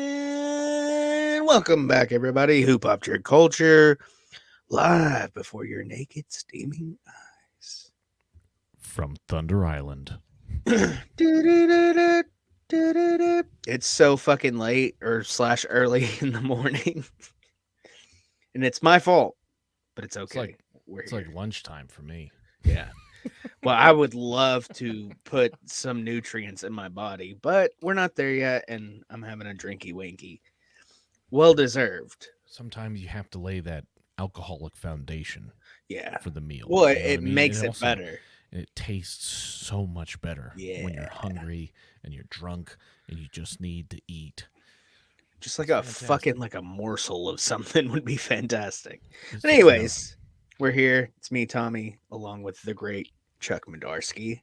And welcome back, everybody. Who Popped Your Culture live before your naked, steaming eyes. From Thunder Island. It's so fucking late or slash early in the morning, and it's my fault, but it's okay. We're It's here. like lunchtime for me. Yeah. Well, I would love to put some nutrients in my body, but we're not there yet, and I'm having a drinky winky. Well deserved. Sometimes you have to lay that alcoholic foundation Yeah. for the meal. Well, You know what it I mean? makes And it also, better. it tastes so much better when Yeah. you're hungry and you're drunk and you just need to eat. Just like It's a fantastic. fucking like a morsel of something would be fantastic. But It's, anyways, we're here. It's me, Tommy, along with the great Chuck Madarsky.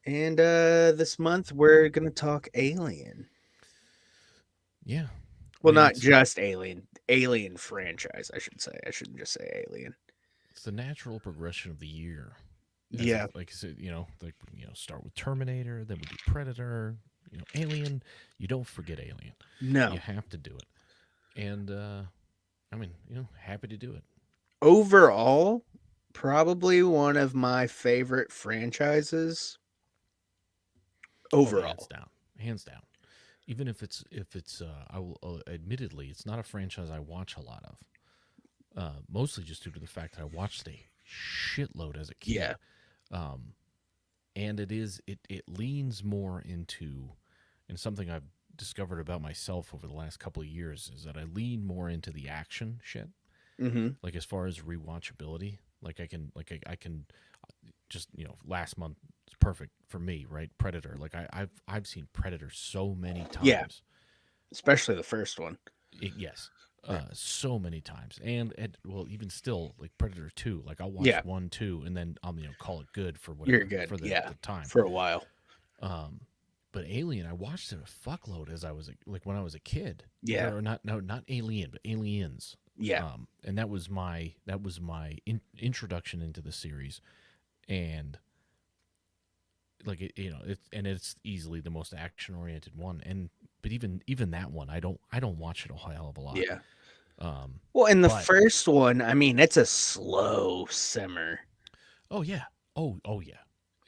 And this month we're gonna talk Alien. yeah. Well, I mean, not just Alien. Alien franchise, I should say. I shouldn't just say Alien. it's the natural progression of the year. As Yeah. if, like I said, start with Terminator, then we do Predator, Alien. You don't forget Alien. No. You have to do it. And I mean, happy to do it. Overall, probably one of my favorite franchises. Oh, hands Overall. down, hands down. Even if it's I will admittedly, it's not a franchise I watch a lot of. Mostly just due to the fact that I watched a shitload as a Yeah. kid. Um, and it leans more into, and something I've discovered about myself over the last couple of years is that I lean more into the action shit. Mm-hmm. Like as far as rewatchability, I can just last month is perfect for me, right? Predator. Like I've seen Predator so many Yeah. times. Especially the first one. Yes. Yeah. So many times, and well, even still, like Predator 2, like I'll watch Yeah. 1, 2, and then I'll call it good for You're whatever good. for Yeah. the time. For a while. Um, but Alien, I watched it a fuckload as I was like when I was a kid. Yeah. Or not Alien, but Aliens. Yeah. And that was my introduction into the series, and like it's easily the most action oriented one. And but even that one, I don't watch it a hell of a lot. Yeah. Well, in the But first one, I mean, it's a slow simmer. oh yeah, oh yeah,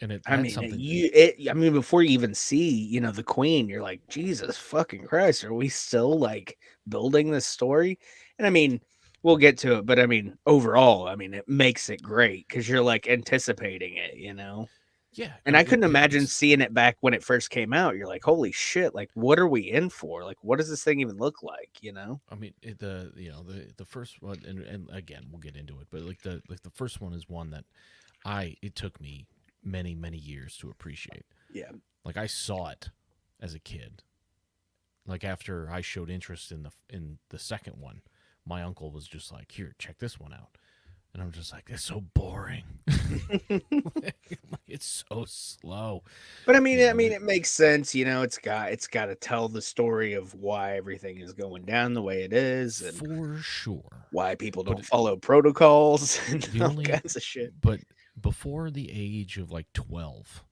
and I that's mean, something. I mean, before you even see, the Queen, you're like, Jesus fucking Christ, are we still like building this story? And I mean, we'll get to it, but I mean, overall, I mean, it makes it great because you're like anticipating it. Yeah, And I couldn't imagine it's seeing it back when it first came out. You're like, holy shit, like, what are we in for? Like, what does this thing even look like? I mean the first one, and again we'll get into it, but like the first one is one that it took me many years to appreciate. Yeah. Like I saw it as a kid. Like after I showed interest in the second one, my uncle was just like, "Here, check this one out," and I'm just like, "It's so boring. Like, it's so slow." But I mean, You know, it makes sense. It's got to tell the story of why everything is going down the way it is, and for sure. why people But don't follow protocols and the all only, kinds of shit. but before the age of like 12,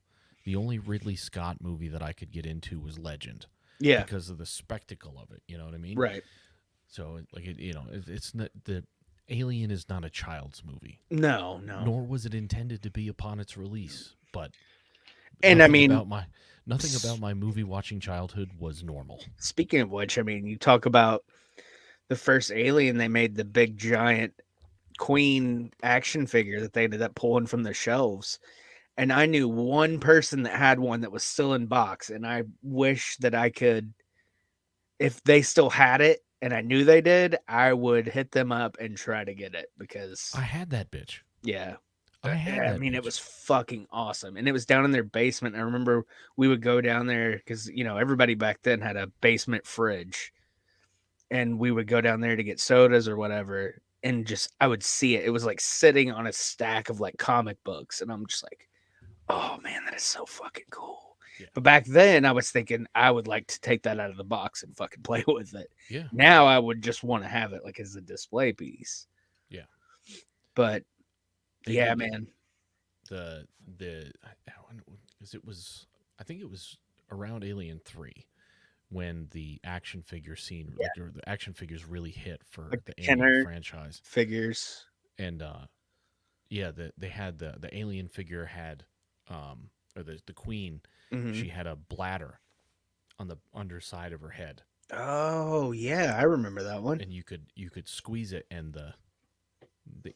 the only Ridley Scott movie that I could get into was Legend Yeah, because of the spectacle of it. You know what I mean? right. So like it's not the Alien is not a child's movie, No, no. nor was it intended to be upon its release. But And I nothing mean, about my movie watching childhood was normal. speaking of which, I mean, you talk about the first Alien, they made the big giant Queen action figure that they ended up pulling from the shelves. And I knew one person that had one that was still in box, and I wish that I could, if they still had it, and I knew they did, I would hit them up and try to get it I because, had that bitch. yeah, I had I that mean, it bitch. was fucking awesome. And it was down in their basement. I remember we would go down there because, everybody back then had a basement fridge, and we would go down there to get sodas or whatever. And just, I would see it. It was like sitting on a stack of like comic books. And I'm just like, oh man, that is so fucking cool. Yeah, But back then, I was thinking I would like to take that out of the box and fucking play with it. yeah, Now I would just want to have it like as a display piece. yeah. But They yeah, did. man. the because it was, I think it was around Alien 3 when the action figure scene, Yeah, like the action figures really hit for like the the Alien Kenner franchise. figures. And yeah, they had the Alien figure had or the queen, Hmm. she had a bladder on the underside of her head, Oh yeah, I remember that one. and you could squeeze it, and the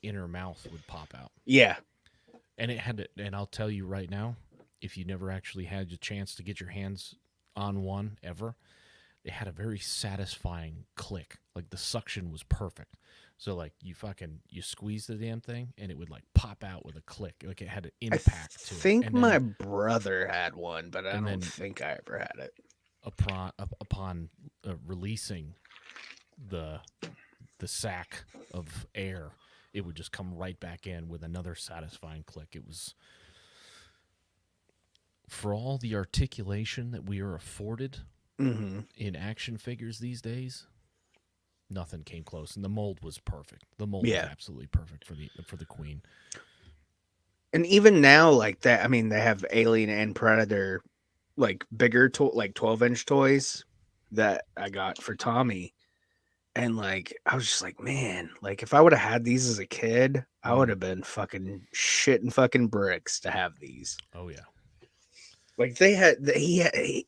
inner mouth would pop out. Yeah. And it had to, and I'll tell you right now, if you never actually had a chance to get your hands on one ever, it had a very satisfying click. Like the suction was perfect. So like you squeeze the damn thing and it would like pop out with a click. Like it had an I impact to it. think my brother had one, but I And don't then think I ever had it. upon releasing the the sack of air, it would just come right back in with another satisfying click. It was, for all the articulation that we are afforded Hmm. in action figures these days, nothing came close. And the mold was perfect. The mold was Yeah. absolutely perfect for the queen. And even now, like that, I mean, they have Alien and Predator, like bigger, like 12-inch toys that I got for Tommy. And like, I was just like, man, like if I would have had these as a kid, I would Mm. have been fucking shitting fucking bricks to have these. Oh yeah. Like they had,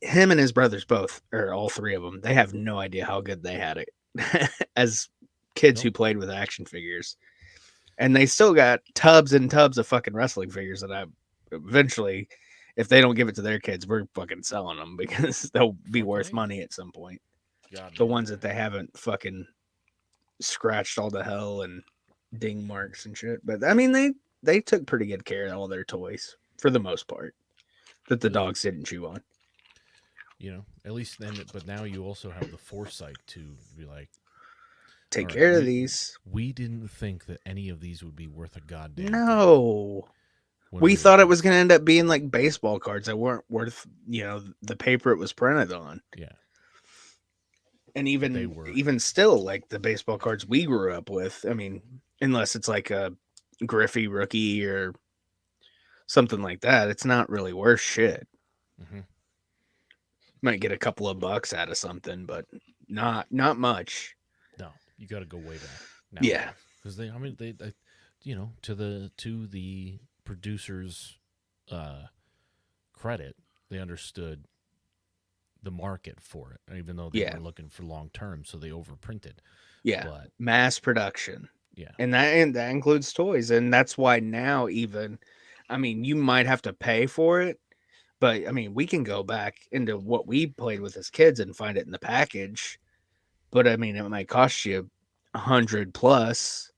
him and his brothers both, or all three of them, they have no idea how good they had it as kids who Nope. played with action figures. And they still got tubs and tubs of fucking wrestling figures that I eventually, if they don't give it to their kids, we're fucking selling them because they'll be Fuck worth yeah. money at some point. God The damn. ones that they haven't fucking scratched all the hell and ding marks and shit. But I mean, they took pretty good care of all their toys for the most part that the Good. dogs didn't chew on. At least then. But now you also have the foresight to be like, all Take right, care of we these. we didn't think that any of these would be worth a goddamn thing No. when We we were thought it was kids. going to end up being like baseball cards that weren't worth, the paper it was printed on. Yeah, And but they even were. even still, like the baseball cards we grew up with, I mean, unless it's like a Griffey rookie or something like that, it's not really worth shit. Hmm. Might get a couple of bucks out of something, but not much. No, you got to go way back Yeah. nowadays because I mean, they, to the producers' uh, credit, they understood the market for it, even though they Yeah. were looking for long term, so they overprinted. Yeah. But Mass production. yeah, And that includes toys, and that's why now even, I mean, you might have to pay for it, but I mean, we can go back into what we played with as kids and find it in the package. But I mean, it might cost you 100 plus.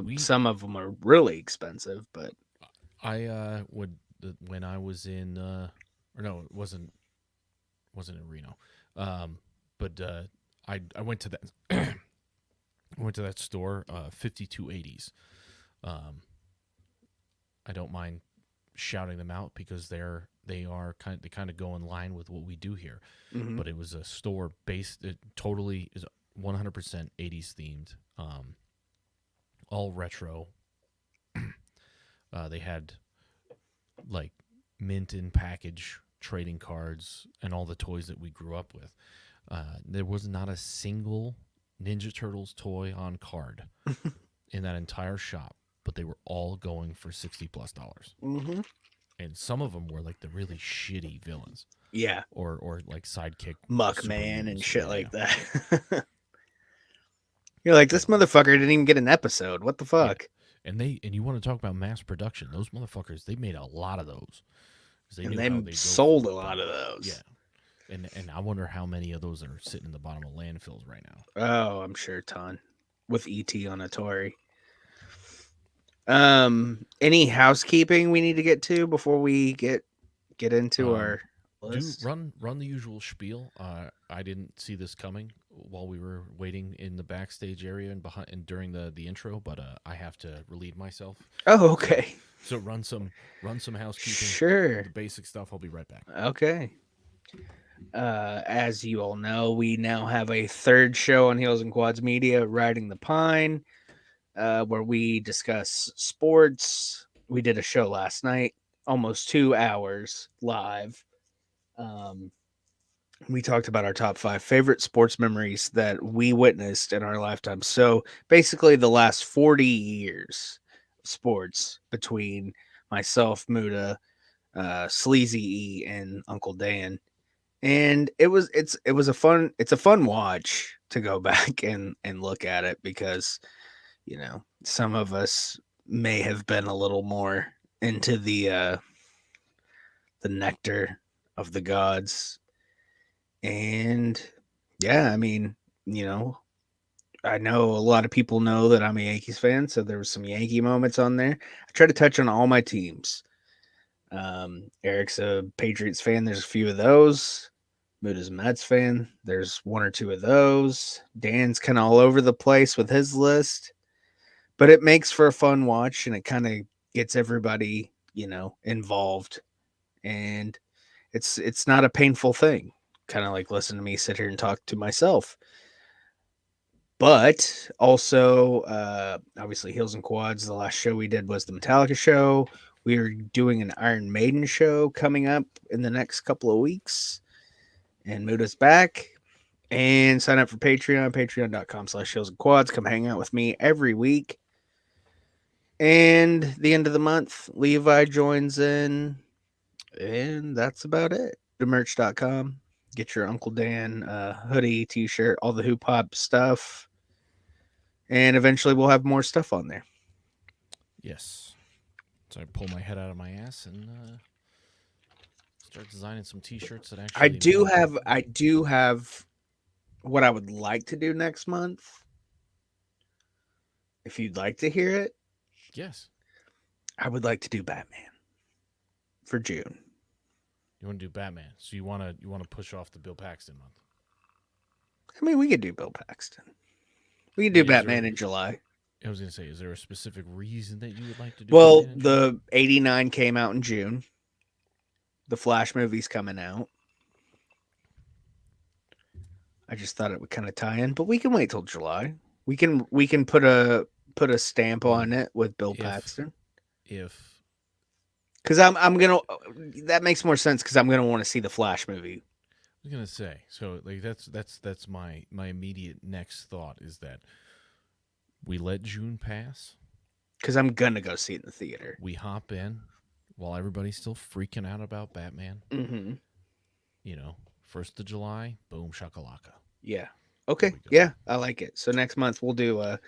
we Some of them are really expensive, but I would when I was in or no, it wasn't in Reno, but I went to that I went to that store, 5280s. Um, I don't mind shouting them out because they kind of go in line with what we do here. mhm. But it was a store based, it totally is 100% 80s themed, all retro. They had like mint in package trading cards and all the toys that we grew up with. There was not a single Ninja Turtles toy on card in that entire shop, but they were all going for $60 plus. Mhm. And some of them were like the really shitty villains, Yeah, or like sidekick super Muckman and mutants. shit Yeah, like yeah, that. You're like, yeah, this motherfucker didn't even get an episode. What the yeah. fuck? And you want to talk about mass production? Those motherfuckers, they made a lot of those because they And knew they how they'd go for sold it. a But lot of yeah, those. and I wonder how many of those are sitting in the bottom of landfills right now. Oh, I'm sure a ton with ET on a Tory. Any housekeeping we need to get to before we get into Um, our do list? run the usual spiel. I didn't see this coming while we were waiting in the backstage area and behind and during the intro, but I have to relieve myself. Oh, So okay. so run some housekeeping, the Sure. basic stuff. I'll be right back. Okay. As you all know, we now have a third show on Heels and Quads Media, Riding the Pine, where we discuss sports, we did a show last night, almost 2 hours live. Um, we talked about our top 5 favorite sports memories that we witnessed in our lifetime. So basically, the last 40 years of sports between myself, Muda, Sleazy E, and Uncle Dan. And it's a fun watch to go back and look at it because some of us may have been a little more into the nectar of the gods. And yeah, I mean, you know, I know a lot of people know that I'm a Yankees fan, so there was some Yankee moments on there. I try to touch on all my teams. Eric's a Patriots fan. There's a few of those. Muda's a Mets fan. There's one or two of those. Dan's kind of all over the place with his list, but it makes for a fun watch and it kind of gets everybody, involved. And it's not a painful thing. Kind of like listen to me sit here and talk to myself. But also, obviously, Heels and Quads. The last show we did was the Metallica show. We are doing an Iron Maiden show coming up in the next couple of weeks. And Muda's back. And sign up for Patreon, patreon.com/Heels and Quads. Come hang out with me every week. And the end of the month, Levi joins in. And that's about it. Merch.com. Get your Uncle Dan hoodie, t shirt, all the hoop hop stuff. And eventually we'll have more stuff on there. Yes. So I pull my head out of my ass and start designing some T-shirts that I actually do make. have I do have what I would like to do next month. If you'd like to hear it, Yes. I would like to do Batman for June. You want to do Batman, so you want to push off the Bill Paxton month. I mean, we could do Bill Paxton. We could do Is there? Batman in July. I was gonna say, is there a specific reason that you would like to do Well, Batman in July? the 89 came out in June. The Flash movie's coming out. I just thought it would kind of tie in, but we can wait till July. We can put a stamp Well, on it with Bill if Paxton. if Because I'm gonna that makes more sense because I'm gonna want to see the Flash movie. I was gonna say, so like that's my immediate next thought is that we let June pass, Because I'm gonna go see it in the theater. we hop in while everybody's still freaking out about Batman. Mm-hmm. You know, 1st of July, boom shakalaka. Yeah. There Okay. we go. Yeah, I like it. So next month we'll do Because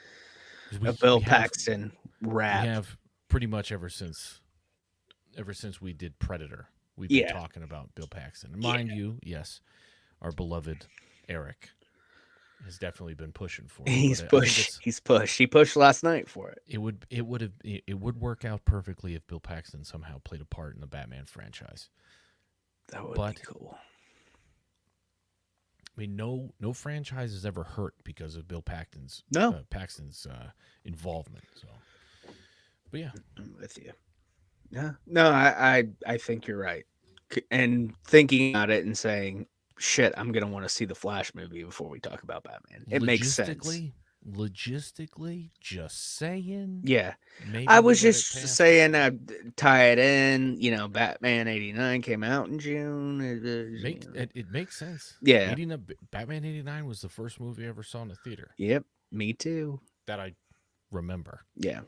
a we Bill we have Paxton we rap. have pretty much ever since we did Predator, we've been Yeah. talking about Bill Paxton. And Yeah. mind you, yes, our beloved Eric has definitely been pushing for it. He's But I think pushed. He's pushed. He pushed last night for it. it would work out perfectly if Bill Paxton somehow played a part in the Batman franchise. That would be But cool. I mean, no franchise is ever hurt because of Bill Paxton's No, involvement. So, but yeah, I'm with you. Yeah. No, I think you're right. And thinking about it and saying, shit, I'm gonna want to see the Flash movie before we talk about Batman. It makes sense. logistically, just saying, Yeah. maybe I we was let it just pass. saying I'd tie it in. Batman 89 came out in June. It makes sense. Yeah. 89, Batman 89 was the first movie I ever saw in the theater Yep. Me too. that I remember. Yeah.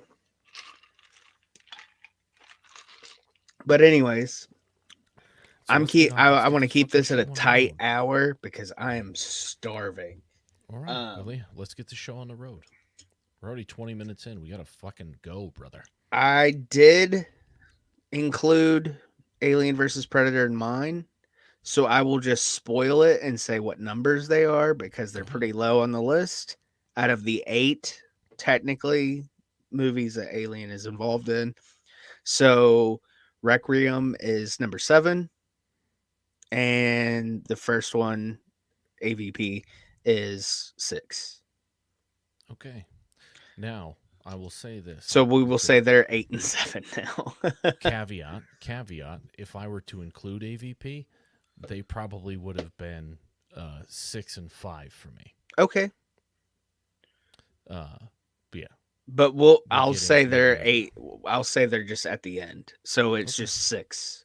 But anyways, So I let's get want to this keep fucking this at show a on the tight road. hour because I am starving. All right, Um, well, yeah, let's get the show on the road. We're already 20 minutes in. We gotta fucking go, brother. I did include Alien versus Predator in mine, so I will just spoil it and say what numbers they are because Go they're ahead. pretty low on the list. Out of the 8, technically, movies that Alien is involved in, so Requiem is number 7, and the first one, AVP, is 6. Okay. Now I will say this So we will because say they're 8 and 7 now. caveat. If I were to include AVP, they probably would have been 6 and 5 for me. Okay. Uh, but yeah, But we'll get in. We'll get into. I'll say they're just at the end. So it's Okay. just 6.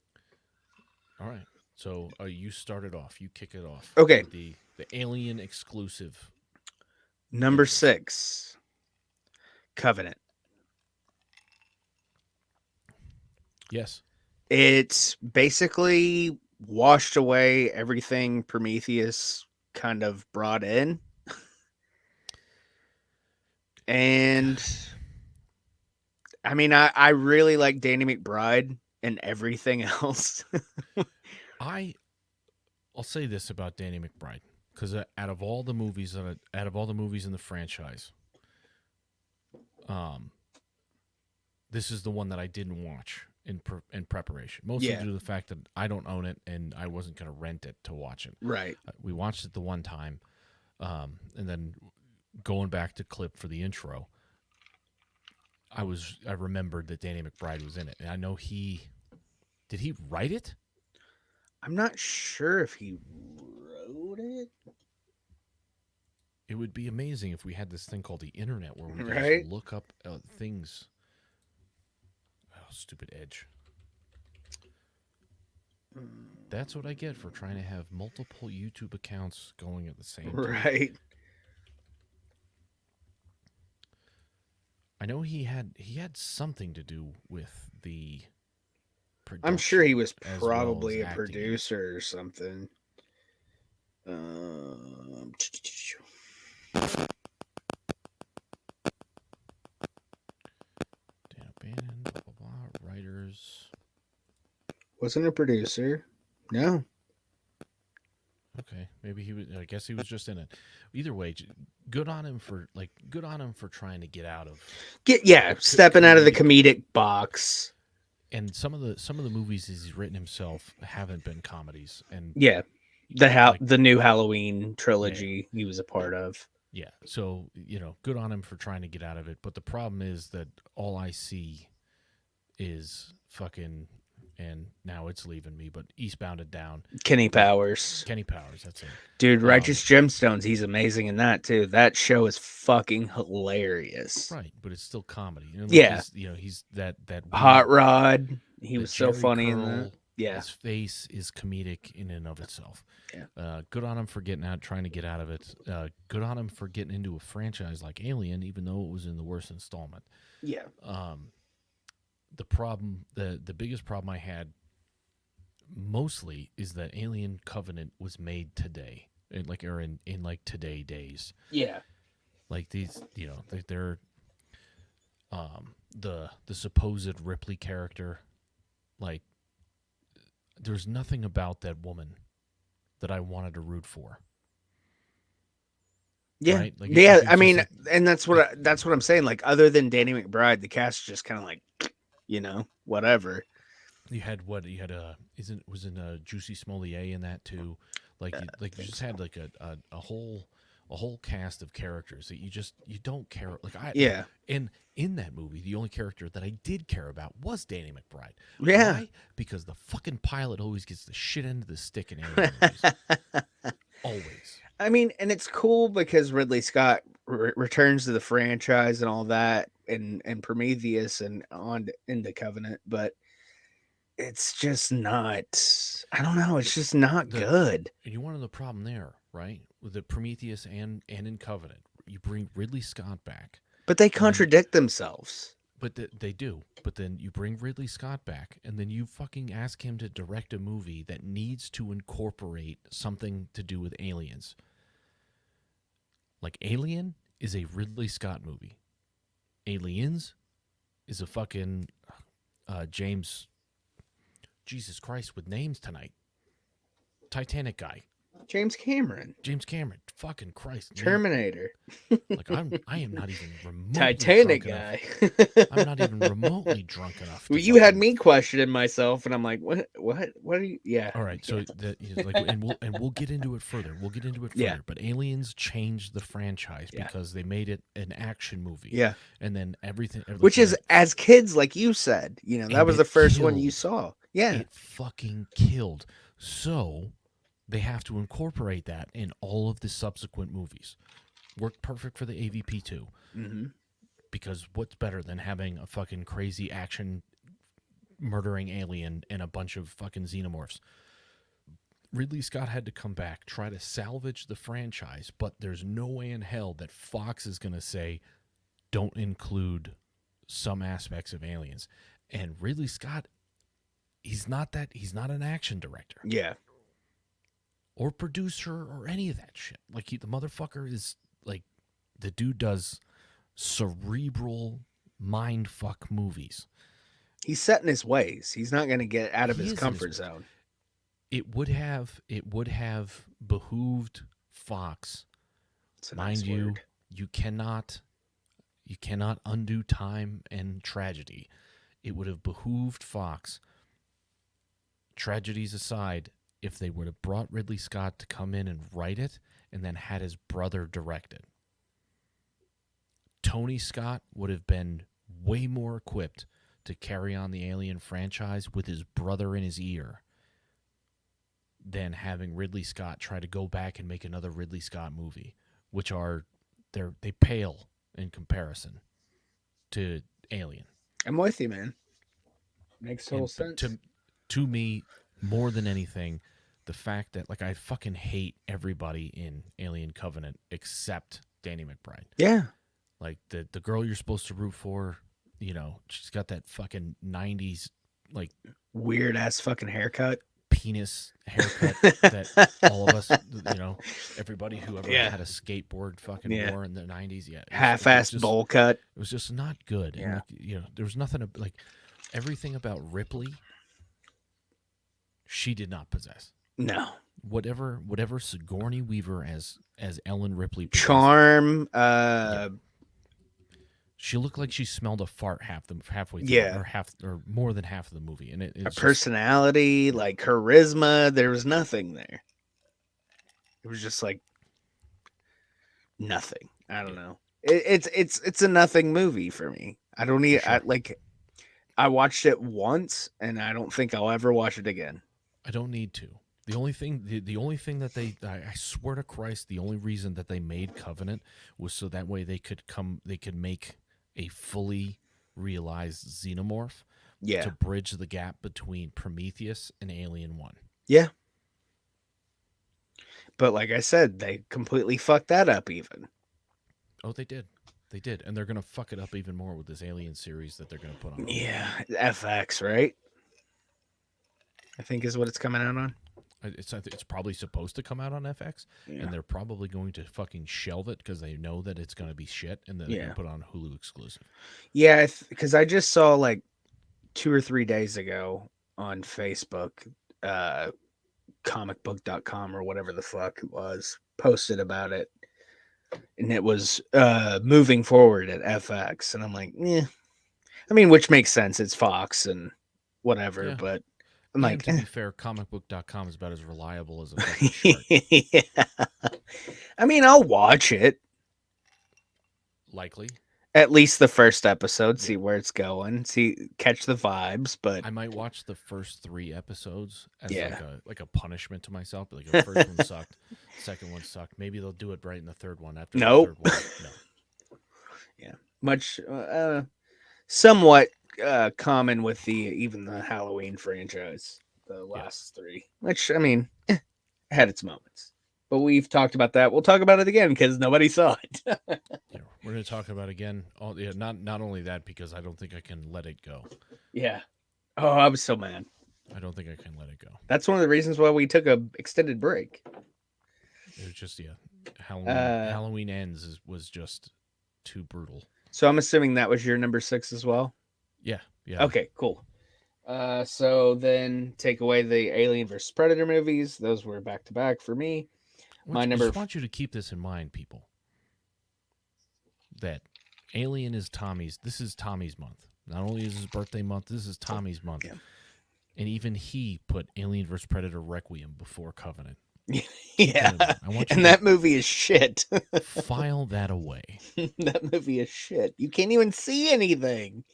All right. So you start it off. You kick it off Okay. with the Alien exclusive Number figures. 6, Covenant. Yes. It's basically washed away everything Prometheus kind of brought in. And I mean, I really like Danny McBride and everything else. I I'll say this about Danny McBride because out of all the movies in the franchise, um, this is the one that I didn't watch in preparation, mostly Yeah, due to the fact that I don't own it and I wasn't going to rent it to watch it. right. We watched it the one time, and then going back to clip for the intro, I remembered that Danny McBride was in it, and I know he write it. I'm not sure if he wrote it. It would be amazing if we had this thing called the internet where we could just Right? look up things. Oh, stupid Edge. That's what I get for trying to have multiple YouTube accounts going at the same time. Right. I know he had something to do with the I'm sure he production was as well as probably a acting in it. producer or something. Um, Dan O'Bannon, blah blah blah. Writers. wasn't a producer. No. Okay, maybe he was. I guess he was just in it. Either way, good on him for trying to get out of the Stepping out of the comedic. comedic box. And some of the movies he's written himself haven't been comedies, and Yeah. like The new Halloween yeah, trilogy he was a part of. yeah. So good on him for trying to get out of it. But the problem is that all I see is fucking, and now it's leaving me. But Eastbound and Down, Kenny the Powers. Kenny Powers. That's it. Dude, Um, Righteous Gemstones, he's amazing in that too. That show is fucking hilarious. right, but it's still comedy. And like Yeah. he's that Hot weird. Rod, he The was so Jerry funny in that. curl, Yeah. his face is comedic in and of itself. Yeah. Good on him for trying to get out of it. Good on him for getting into a franchise like Alien, even though it was in the worst installment. Yeah. The biggest problem I had mostly is that Alien Covenant was made today, in like today days. Yeah. Like these, they're the supposed Ripley character, like there's nothing about that woman that I wanted to root for. Yeah. Right? Like Yeah. it's I just mean, like and that's what I'm saying. Like, other than Danny McBride, the cast is just kind of like, whatever. you had what you had isn't was in Juicy Smollier in that too. Like I you think just so. had like a whole cast of characters that you don't care like I like Yeah. in that movie the only character that I did care about was Danny McBride. Yeah. Why? Because the fucking pilot always gets the shit end of the stick in alien movies. Always. I mean, and it's cool because Ridley Scott returns to the franchise and all that, and Prometheus and on into Covenant, but it's just not. I don't know. It's just not The good. and you wanted the problem there, right? With the Prometheus and in Covenant, you bring Ridley Scott back, But they and then contradict themselves. but they do. But then you bring Ridley Scott back, and then you fucking ask him to direct a movie that needs to incorporate something to do with aliens. Like Alien is a Ridley Scott movie. Aliens is a fucking James. Jesus Christ, with names tonight. Titanic guy. James Cameron, James Cameron, fucking Christ, Terminator, like I am not even remotely Titanic drunk enough. guy. I'm not even remotely drunk enough to You had fucking. me questioning myself, and I'm like, what are you? Yeah, All right, yeah, so that like, and we'll get into it further. We'll get into it yeah, further. But Aliens changed the franchise yeah, because they made it an action movie, yeah. and then everything, like, Which and is, it as kids, like you said, that and was the it first one you killed. saw. Yeah, It fucking killed. So they have to incorporate that in all of the subsequent movies. Worked perfect for the AVP too. hmm Because what's better than having a fucking crazy action murdering alien and a bunch of fucking xenomorphs? Ridley Scott had to come back, try to salvage the franchise, but there's no way in hell that Fox is going to say, don't include some aspects of aliens. And Ridley Scott, he's not an action director Yeah. or producer or any of that shit. Like, the motherfucker is like, the dude does cerebral mindfuck movies. He's set in his ways. He's not going to get out of He his is in his comfort ways. zone. It would have behooved Fox, It's a mind nice you, word. you cannot undo time and tragedy. It would have behooved Fox, tragedies aside, if they would have brought Ridley Scott to come in and write it and then had his brother direct it. Tony Scott would have been way more equipped to carry on the Alien franchise with his brother in his ear than having Ridley Scott try to go back and make another Ridley Scott movie, which are they pale in comparison to Alien. I'm with you, man. Makes total And sense. to me, more than anything, the fact that, like, I fucking hate everybody in Alien Covenant except Danny McBride. Yeah. Like, the girl you're supposed to root for, she's got that fucking 90s, like, Weird ass fucking haircut. penis haircut that all of us, everybody who ever Yeah. had a skateboard fucking Yeah. wore in the 90s, yeah. Half-assed bowl cut. It was just not good. And, Yeah. there was nothing, like, everything about Ripley, she did not possess. No. Whatever Sigourney Weaver as Ellen Ripley possessed. Charm. She looked like she smelled a fart halfway through, Yeah. or more than half of the movie, and A personality, like charisma. There was nothing there. It was just like nothing. I don't know. It's a nothing movie for me. I don't need. Sure. I watched it once, and I don't think I'll ever watch it again. I don't need to. The only thing that I swear to Christ, the only reason that they made Covenant was so that way they could make a fully realized xenomorph Yeah. to bridge the gap between Prometheus and Alien 1. Yeah. But like I said, they completely fucked that up even. Oh, they did. They did. And they're going to fuck it up even more with this Alien series that they're going to put on. Yeah. FX, right? I think is what it's coming out on. It's probably supposed to come out on FX, and they're probably going to fucking shelve it because they know that it's going to be shit, and then they're going to put it on Hulu exclusive. Yeah, because I just saw like 2 or 3 days ago on Facebook, comicbook.com or whatever the fuck it was, posted about it. And it was moving forward at FX. And I'm like, I mean, which makes sense. It's Fox and whatever, but I'm like, to be fair, comicbook.com is about as reliable as a fucking shark. Yeah. I mean, I'll watch it. Likely. At least the first episode, see where it's going, catch the vibes, but I might watch the first 3 episodes as like a punishment to myself. Like, the first one sucked, second one sucked. Maybe they'll do it right in the third one after the third one. No. Yeah. Much somewhat common with even the Halloween franchise, the last 3, which I mean, had its moments. But we've talked about that. We'll talk about it again because nobody saw it. We're going to talk about it again. Not only that, because I don't think I can let it go. Yeah. Oh, I was so mad. I don't think I can let it go. That's one of the reasons why we took a extended break. It was just Halloween Ends was just too brutal. So I'm assuming that was your number 6 as well. Yeah. Okay, cool. So then take away the Alien vs Predator movies. Those were back to back for me. I just want you to keep this in mind, people. That Alien is Tommy's. This is Tommy's month. Not only is his birthday month, this is Tommy's month. Yeah. And even he put Alien vs Predator Requiem before Covenant. Yeah. And that movie is shit. File that away. That movie is shit. You can't even see anything.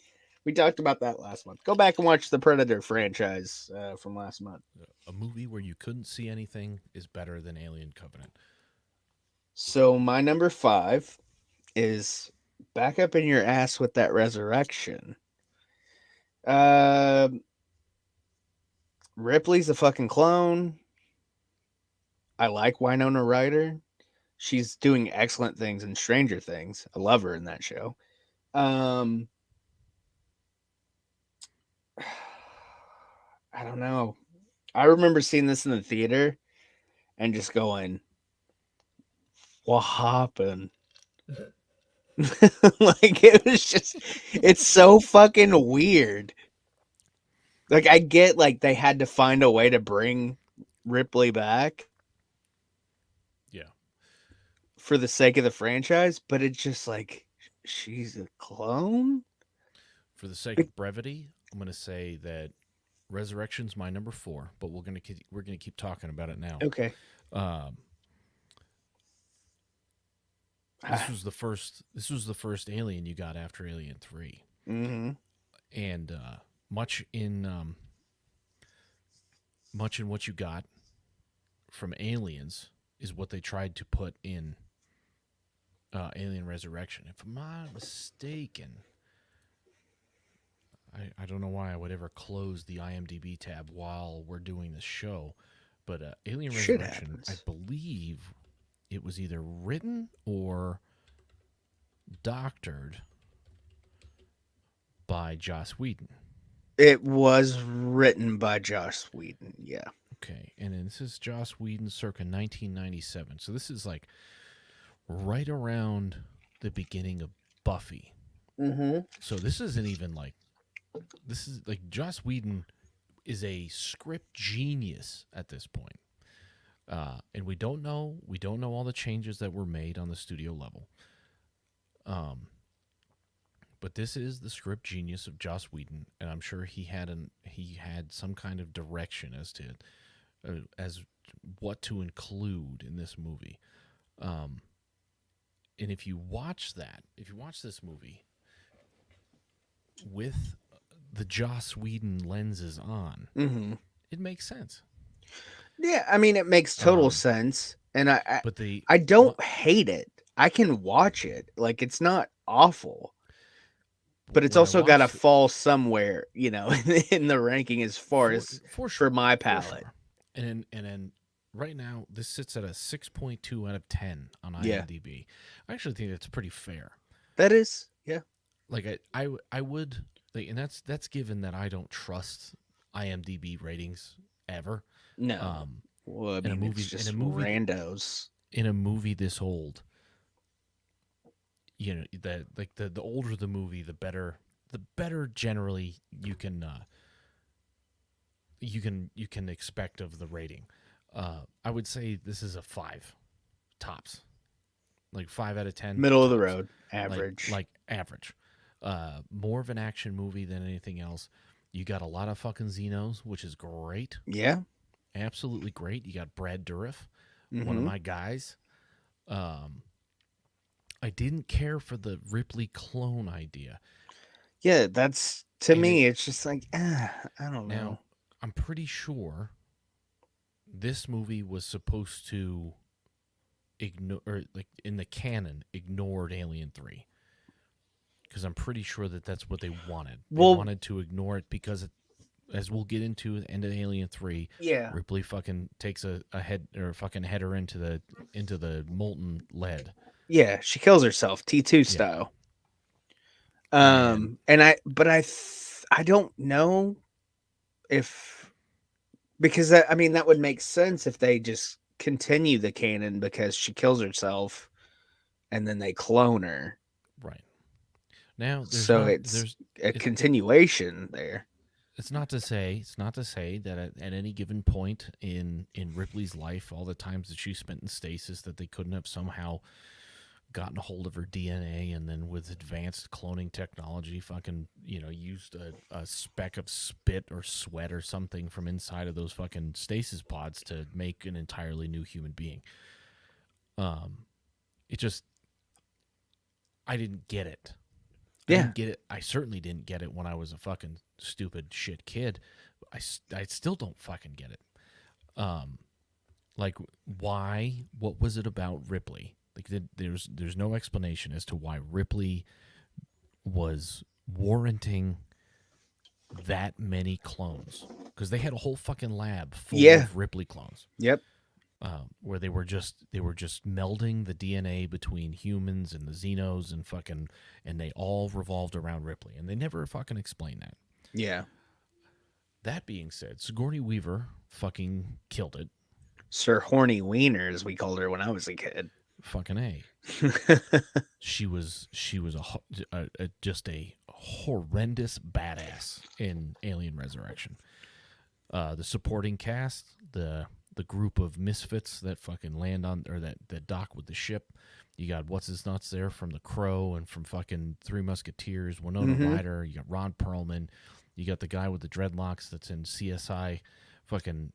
We talked about that last month. Go back and watch the Predator franchise from last month. A movie where you couldn't see anything is better than Alien Covenant. So my number 5 is back up in your ass with that resurrection. Uh, Ripley's a fucking clone. I like Winona Ryder. She's doing excellent things in Stranger Things. I love her in that show. Um, I don't know. I remember seeing this in the theater and just going, "What happened?" Like it was just, it's so fucking weird. Like I get like they had to find a way to bring Ripley back Yeah. for the sake of the franchise, but it's just like she's a clone. For the sake Like, of brevity, I'm going to say that Resurrection's my number 4, but we're gonna keep talking about it now. okay. Um, this was the first. This was the first Alien you got after Alien 3, Mm-hmm. and much in much in what you got from Aliens is what they tried to put in Alien Resurrection. If I'm not mistaken, I don't know why I would ever close the IMDb tab while we're doing this show, but Alien Shit Resurrection, I happens. believe it was either written or doctored by Joss Whedon. It was written by Joss Whedon. Yeah. Okay, and then this is Joss Whedon circa 1997. So this is like right around the beginning of Buffy. Mm-hmm. So this isn't even like this is like Joss Whedon is a script genius at this point. And we don't know all the changes that were made on the studio level. Um, but this is the script genius of Joss Whedon, and I'm sure he had some kind of direction as what to include in this movie. Um, and if you watch this movie with the Joss Whedon lenses on, Mm-hmm. it makes sense. Yeah, I mean it makes total Um, sense, and but the I what don't hate it. I can watch it. Like it's not awful, but it's when I also got to watched fall somewhere, in the ranking as far for as for for sure, my for palate. sure, and then right now this sits at a 6.2 out of 10 on Yeah, IMDb. I actually think that's pretty fair. that is. Yeah. Like I would like, and that's given that I don't trust IMDb ratings ever. No. Um, Well, I in a mean it's movie in a just movie randos. in a movie this old, that like the older the movie, the better generally you can expect of the rating. I would say this is a 5 tops, like 5 out of 10 Middle of the tops, road, like average. like average. More of an action movie than anything else. You got a lot of fucking Xenos, which is great, Yeah. absolutely great. You got Brad Dourif, one of Mm-hmm. my guys. Um, I didn't care for the Ripley clone idea, Yeah, that's to and it me. It's just like I don't now know. I'm pretty sure this movie was supposed to ignore, or like in the canon, ignored Alien 3, because I'm pretty sure that that's what they wanted. They Well, wanted to ignore it because, as we'll get into the end of Alien 3, yeah, Ripley fucking takes a head or a fucking header into the molten lead. yeah. She kills herself, T2 Yeah, style. and And I don't know if because I mean that would make sense if they just continue the canon because she kills herself and then they clone her. right now So it's there's a it continuation there. it's not to say that at any given point in Ripley's life, all the times that she spent in stasis, that they couldn't have somehow gotten a hold of her DNA, and then with advanced cloning technology, fucking, used a speck of spit or sweat or something from inside of those fucking stasis pods to make an entirely new human being. Um, it just, I didn't get it. I Yeah. didn't get it. I certainly didn't get it when I was a fucking stupid shit kid. I still don't fucking get it. Um, like, why? What was it about Ripley Like there's no explanation as to why Ripley was warranting that many clones, because they had a whole fucking lab full Yeah. of Ripley clones, Yep. where they were just melding the DNA between humans and the Xenos and they all revolved around Ripley, and they never fucking explained that. Yeah. That being said, Sigourney Weaver fucking killed it. Sir Horny Wiener, as we called her when I was a kid. Fucking A. She was just a horrendous badass in Alien Resurrection. The supporting cast, the group of misfits that fucking land on, or that dock with the ship. You got what's his nuts there from The Crow and from fucking Three Musketeers, Winona Ryder. You got Ron Perlman. You got the guy with the dreadlocks that's in CSI, fucking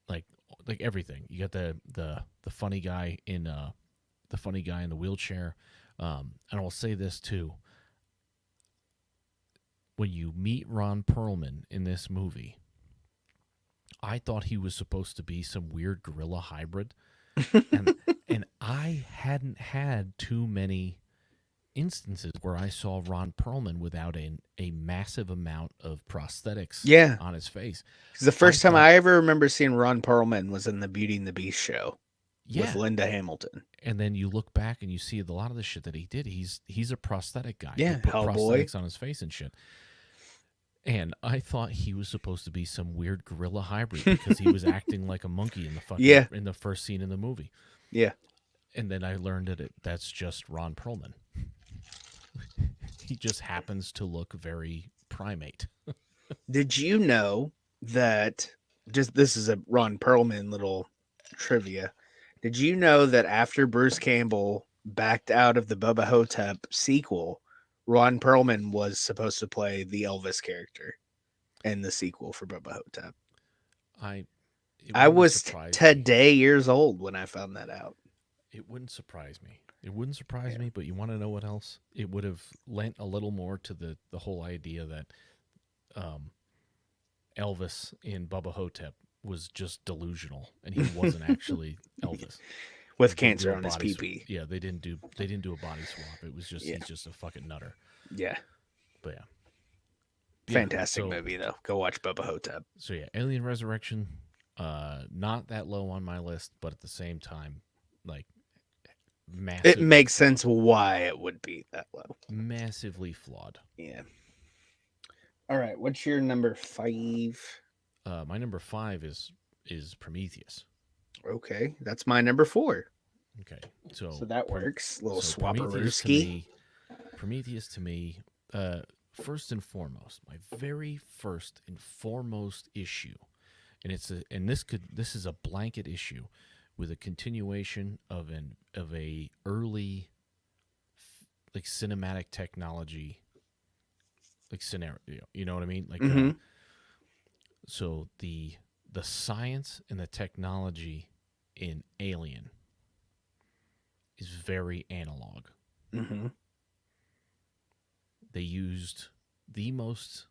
like everything. You got the funny guy in the wheelchair. And I will say this too: when you meet Ron Perlman in this movie, I thought he was supposed to be some weird gorilla hybrid, and I hadn't had too many instances where I saw Ron Perlman without a massive amount of prosthetics Yeah. on his face. The first time I ever remember seeing Ron Perlman was in the Beauty and the Beast show with Linda Hamilton. And then you look back and you see a lot of the shit that he did. He's a prosthetic guy. Yeah, he put Hellboy. prosthetics on his face and shit. And I thought he was supposed to be some weird gorilla hybrid because he was acting like a monkey in the fucking in the first scene in the movie. Yeah. And then I learned that that's just Ron Perlman. He just happens to look very primate. Did you know that this is a Ron Perlman little trivia. Did you know that after Bruce Campbell backed out of the Bubba Hotep sequel, Ron Perlman was supposed to play the Elvis character in the sequel for Bubba Hotep? I was today years old when I found that out. It wouldn't surprise me. It wouldn't surprise me, but you want to know what else? It would have lent a little more to the whole idea that Elvis in Bubba Hotep was just delusional, and he wasn't actually Elvis with cancer on his pee-pee. Yeah, they didn't do a body swap. It was just he's just a fucking nutter. Yeah, but yeah, fantastic movie though. Go watch Bubba Hotep. So yeah, Alien Resurrection, not that low on my list, but at the same time, like. It makes sense why it would be that low. Massively flawed. Yeah. All right. What's your number 5? My number 5 is Prometheus. Okay, that's my number 4. Okay, so that works. Little swapperooski. Prometheus to me, first and foremost, my very first and foremost issue, and this is a blanket issue. With a continuation of a early like cinematic technology like scenario, you know what I mean? Like so the science and the technology in Alien is very analog. They used the most,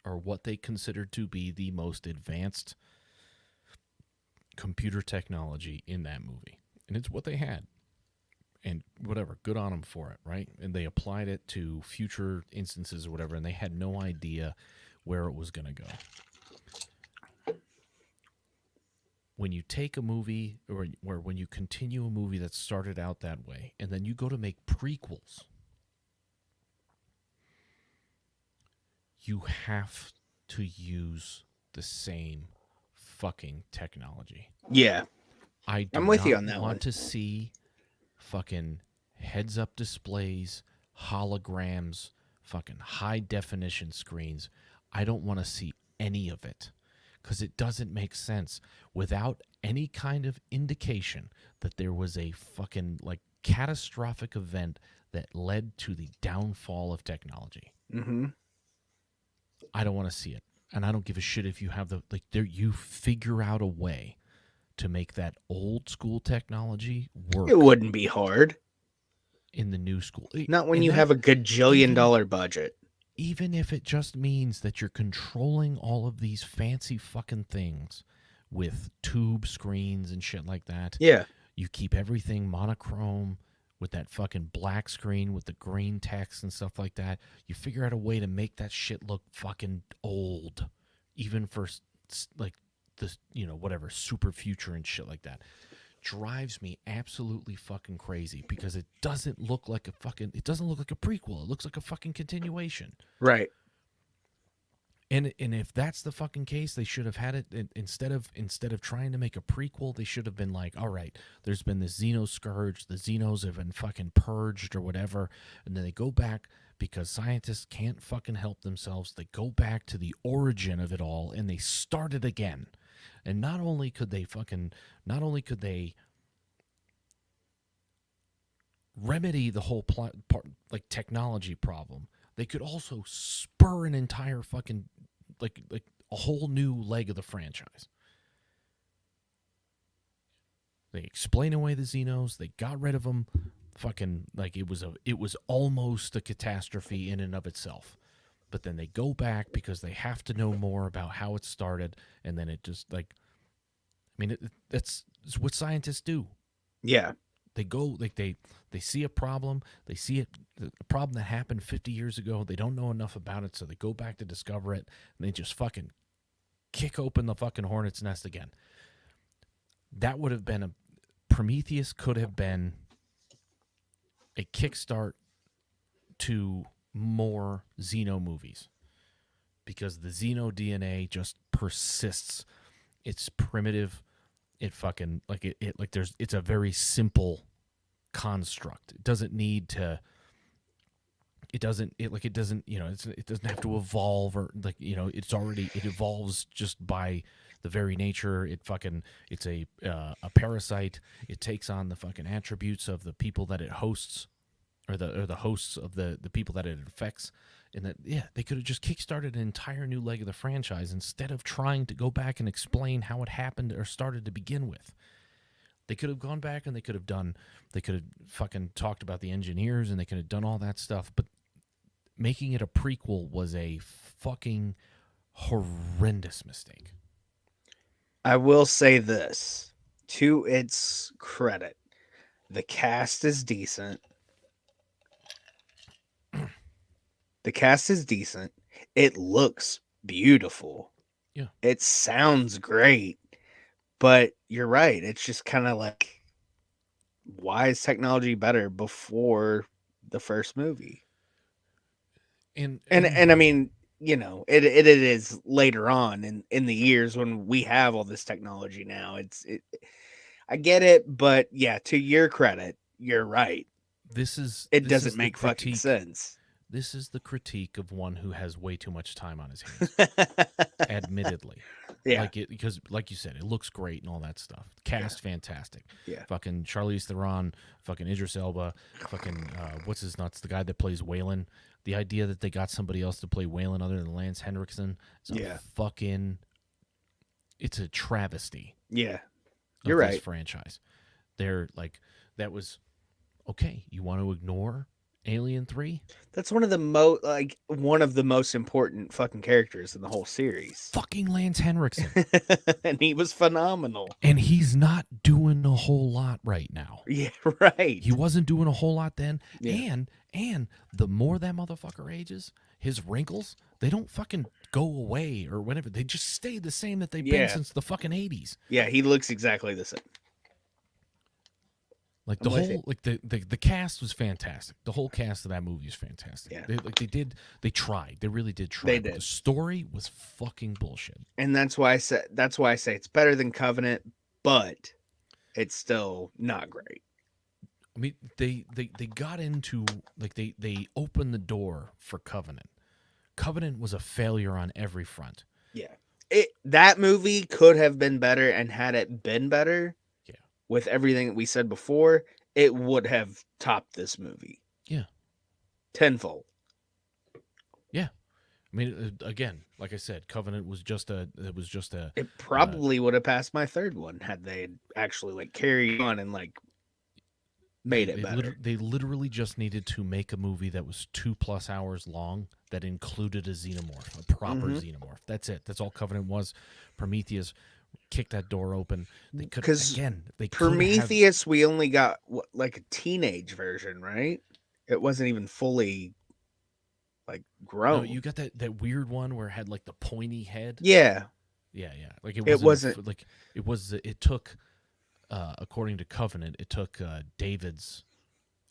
or what they considered to be the most advanced computer technology in that movie, and it's what they had, and whatever, good on them for it, right? And they applied it to future instances or whatever, and they had no idea where it was going to go. When you take a movie, or when you continue a movie that started out that way, and then you go to make prequels, you have to use the same fucking technology. Yeah. I'm with you on that one. I want to see fucking heads-up displays, holograms, fucking high-definition screens. I don't want to see any of it because it doesn't make sense without any kind of indication that there was a fucking like catastrophic event that led to the downfall of technology. I don't want to see it. And I don't give a shit if you have you figure out a way to make that old school technology work. It wouldn't be hard in the new school. Not when you have a gajillion-dollar budget. Even if it just means that you're controlling all of these fancy fucking things with tube screens and shit like that. Yeah. You keep everything monochrome with that fucking black screen with the green text and stuff like that. You figure out a way to make that shit look fucking old, even for like this, whatever, super future and shit like that. Drives me absolutely fucking crazy because it doesn't look like a prequel. It looks like a fucking continuation. Right. And if that's the fucking case, they should have had it instead of trying to make a prequel. They should have been like, all right, there's been this Xeno scourge. The Xenos have been fucking purged or whatever, and then they go back because scientists can't fucking help themselves. They go back to the origin of it all and they start it again. And not only could they remedy the whole like technology problem, they could also spur an entire fucking like a whole new leg of the franchise. They explain away the Xenos. They got rid of them. Fucking like it was almost a catastrophe in and of itself. But then they go back because they have to know more about how it started, and then it just like, I mean, that's what scientists do. Yeah. They go like they see a problem. They see a problem that happened 50 years ago. They don't know enough about it, so they go back to discover it, and they just fucking kick open the fucking hornet's nest again. That would have been Prometheus could have been a kickstart to more Xeno movies, because the Xeno DNA just persists. It's primitive. It fucking like it like it's a very simple construct. It doesn't need to. It doesn't it doesn't it doesn't have to evolve, or like it evolves just by the very nature. It's a parasite. It takes on the fucking attributes of the people that it hosts, or the hosts of the people that it affects. And that, they could have just kickstarted an entire new leg of the franchise instead of trying to go back and explain how it happened or started to begin with. They could have gone back and they could have fucking talked about the engineers, and they could have done all that stuff. But making it a prequel was a fucking horrendous mistake. I will say this, to its credit, the cast is decent. The cast is decent. It looks beautiful. Yeah. It sounds great. But you're right. It's just kind of like, why is technology better before the first movie? And I mean, it is later on in the years when we have all this technology now. I get it, but yeah, to your credit, you're right. It doesn't make fucking sense. This is the critique of one who has way too much time on his hands. Admittedly. Yeah. Because like you said, it looks great and all that stuff. Cast fantastic. Yeah. Fucking Charlize Theron, fucking Idris Elba, fucking what's his nuts, the guy that plays Waylon. The idea that they got somebody else to play Waylon other than Lance Henriksen, it's a travesty. Yeah. You're right. This franchise. They're like, that was okay. You want to ignore Alien 3? That's one of the most important fucking characters in the whole series. Fucking Lance Henriksen. And he was phenomenal. And he's not doing a whole lot right now. Yeah, right. He wasn't doing a whole lot then. Yeah. And the more that motherfucker ages, his wrinkles, they don't fucking go away or whatever. They just stay the same that they've been since the fucking 80s. Yeah, he looks exactly the same. Like the whole, like the cast was fantastic. The whole cast of that movie is fantastic. Yeah. They tried. They really did try. They did. The story was fucking bullshit. And that's why I say it's better than Covenant, but it's still not great. I mean, they got into, like, they opened the door for Covenant. Covenant was a failure on every front. Yeah. That movie could have been better, and had it been better, with everything that we said before, it would have topped this movie. Yeah. Tenfold. Yeah. I mean, again, like I said, Covenant was just a... It probably would have passed my third one had they actually, like, carried on and, like, made it better. They literally just needed to make a movie that was 2+ hours long that included a xenomorph, a proper xenomorph. That's it. That's all Covenant was. Prometheus kick that door open. They could Because again. They could have. Prometheus, we only got like a teenage version, right? It wasn't even fully like No, grown. you got that weird one where it had like the pointy head. Yeah, Yeah, yeah. Like it it wasn't wasn't like it was. It took, according to Covenant, it took David's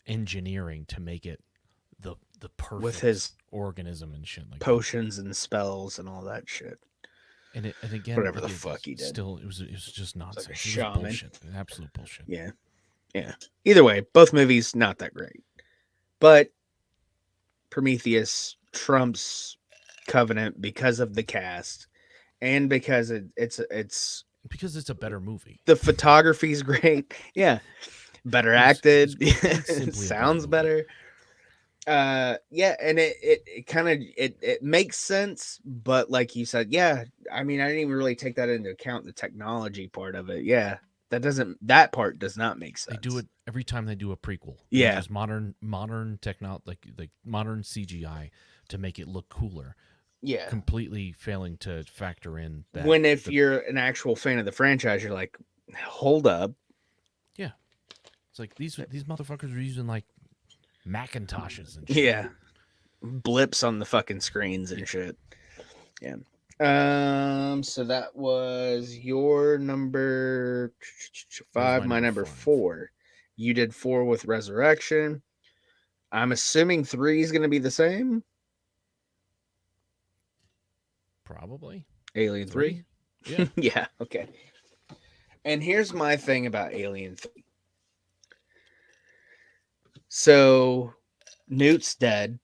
engineering to make it the with perfect his organism and shit like that. potions and spells and all that shit. And again, Whatever like the fuck he did. still it was just It's like a nonsense. It was shaman. bullshit, absolute bullshit. Yeah, yeah. Either way, both movies not that great. But Prometheus trumps Covenant because of the cast and because it's Because it's a better movie. the photography's great. Yeah, better It was acted. quite simply a better Sounds movie. better. Yeah, and it kind of it makes sense, but like you said, yeah, I mean, I didn't even really take that into account, the technology part of it. Yeah, that part does not make They do sense. it every time they do a prequel. They Yeah, use modern technology, like modern CGI to make it look cooler, yeah. completely failing to factor in that When if the you're an actual fan of the franchise, you're like, hold up. yeah, it's like these motherfuckers are using like Macintoshes and shit. Yeah, blips on the fucking screens Yeah, and shit. Yeah. So that was your number that was five, my my number number 5. four. You did four with Resurrection. I'm assuming three is going to be the same. Probably Alien 3. 3. Yeah, Yeah, okay. And here's my thing about Alien 3. So Newt's dead.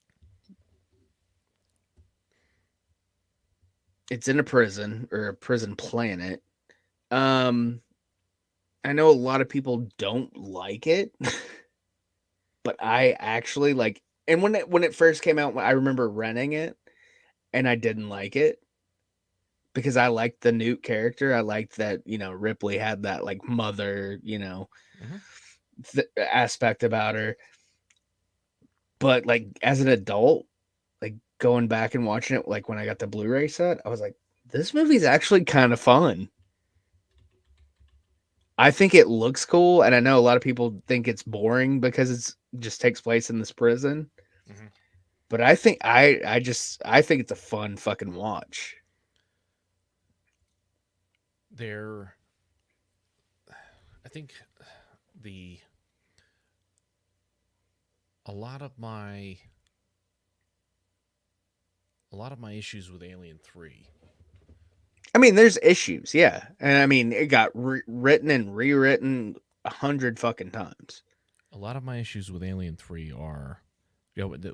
It's in a prison or a prison planet. Um, I know a lot of people don't like it, but I actually like. And when it first came out, I remember renting it, and I didn't like it because I liked the Newt character. I liked that Ripley had that like mother hmm aspect about her. But like as an adult, like going back and watching it, like when I got the Blu-ray set, I was like, this movie's actually kind of fun. I think it looks cool, and I know a lot of people think it's boring because it's just takes place in this prison. hmm But I think it's a fun fucking watch. there. I think the a lot of my a lot of my issues with Alien 3. I mean, there's issues, yeah, and I mean it got written and rewritten 100 fucking times. A lot of my issues with Alien 3 are,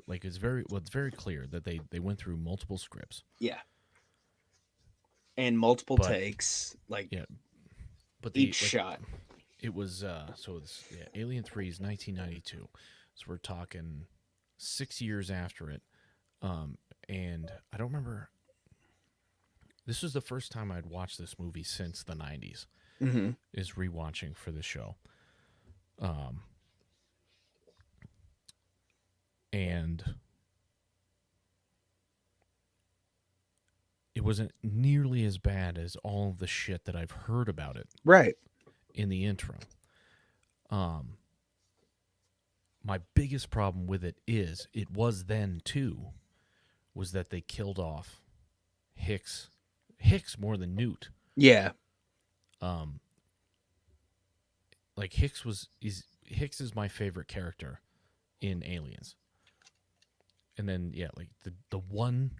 like it's very clear that they went through multiple scripts, Yeah, and multiple but takes, like yeah, but each the like shot. it was so it's yeah, Alien 3 is 1992, so we're talking 6 years after it, and I don't remember. This was the first time I'd watched this movie since the 90s. Mm-hmm. Is rewatching for the show, um, and it wasn't nearly as bad as all of the shit that I've heard about it Right. in the intro. Um, my biggest problem with it was then too, was that they killed off Hicks, more than Newt. Yeah. Um, like Hicks is my favorite character in Aliens. And then yeah, like the one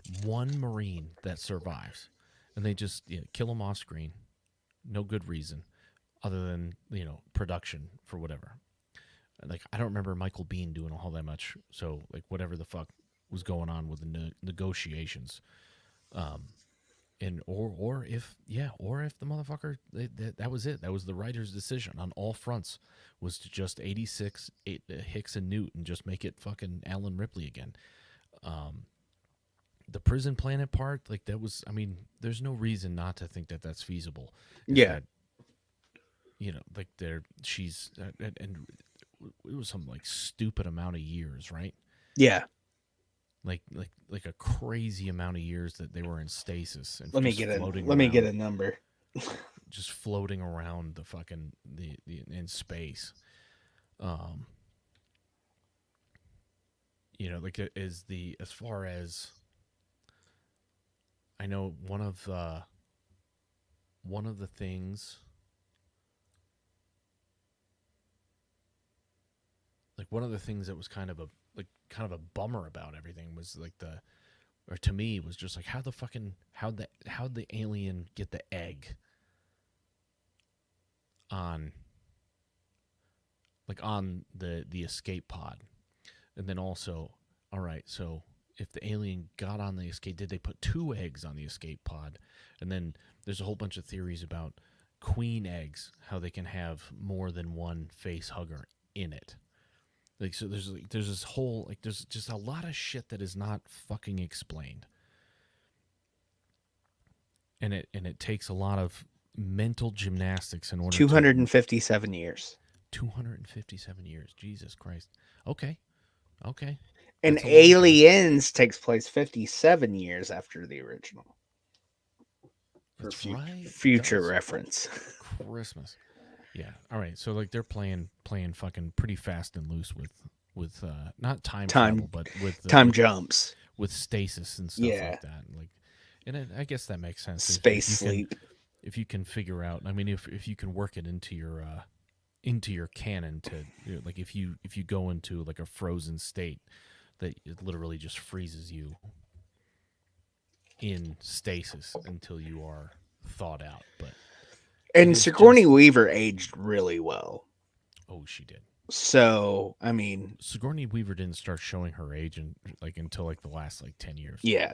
Marine that survives, and they just kill him off screen, no good reason, other than production for whatever. Like I don't remember Michael Biehn doing all that much, so like whatever the fuck was going on with the negotiations, and or if the motherfucker that was it, that was the writer's decision on all fronts, was to just 86 Hicks and Newt and just make it fucking Alan Ripley again. The prison planet part, like that was, I mean, there's no reason not to think that that's feasible. Is Yeah. that like she's and it was some like stupid amount of years, right? Yeah. Like a crazy amount of years that they were in stasis and Let me just get a floating let me get around. a number. just floating around the fucking the in space. Um, like is the as far as I know, one of the things, one of the things that was kind of a bummer about everything was like or to me was just like how'd the alien get the egg on on the escape pod. And then also, all right, so if the alien got on the escape, did they put two eggs on the escape pod? And then there's a whole bunch of theories about queen eggs, how they can have more than one face hugger in it. So there's this whole there's just a lot of shit that is not fucking explained. And it takes a lot of mental gymnastics in order to 257 years. 257 years. Jesus Christ. Okay. Okay. And That's a long time. Aliens takes place 57 years after the original. That's right. Future reference. Christmas. Yeah. All right. So they're playing fucking pretty fast and loose with not time travel, but with time jumps, with stasis and stuff like that. And I guess that makes sense. Space sleep. If you can figure out, I mean, if you can work it into your canon to if you go into a frozen state that it literally just freezes you in stasis until you are thawed out. And Sigourney Weaver aged really well. Oh, she did. So I mean, Sigourney Weaver didn't start showing her age until the last 10 years. Yeah,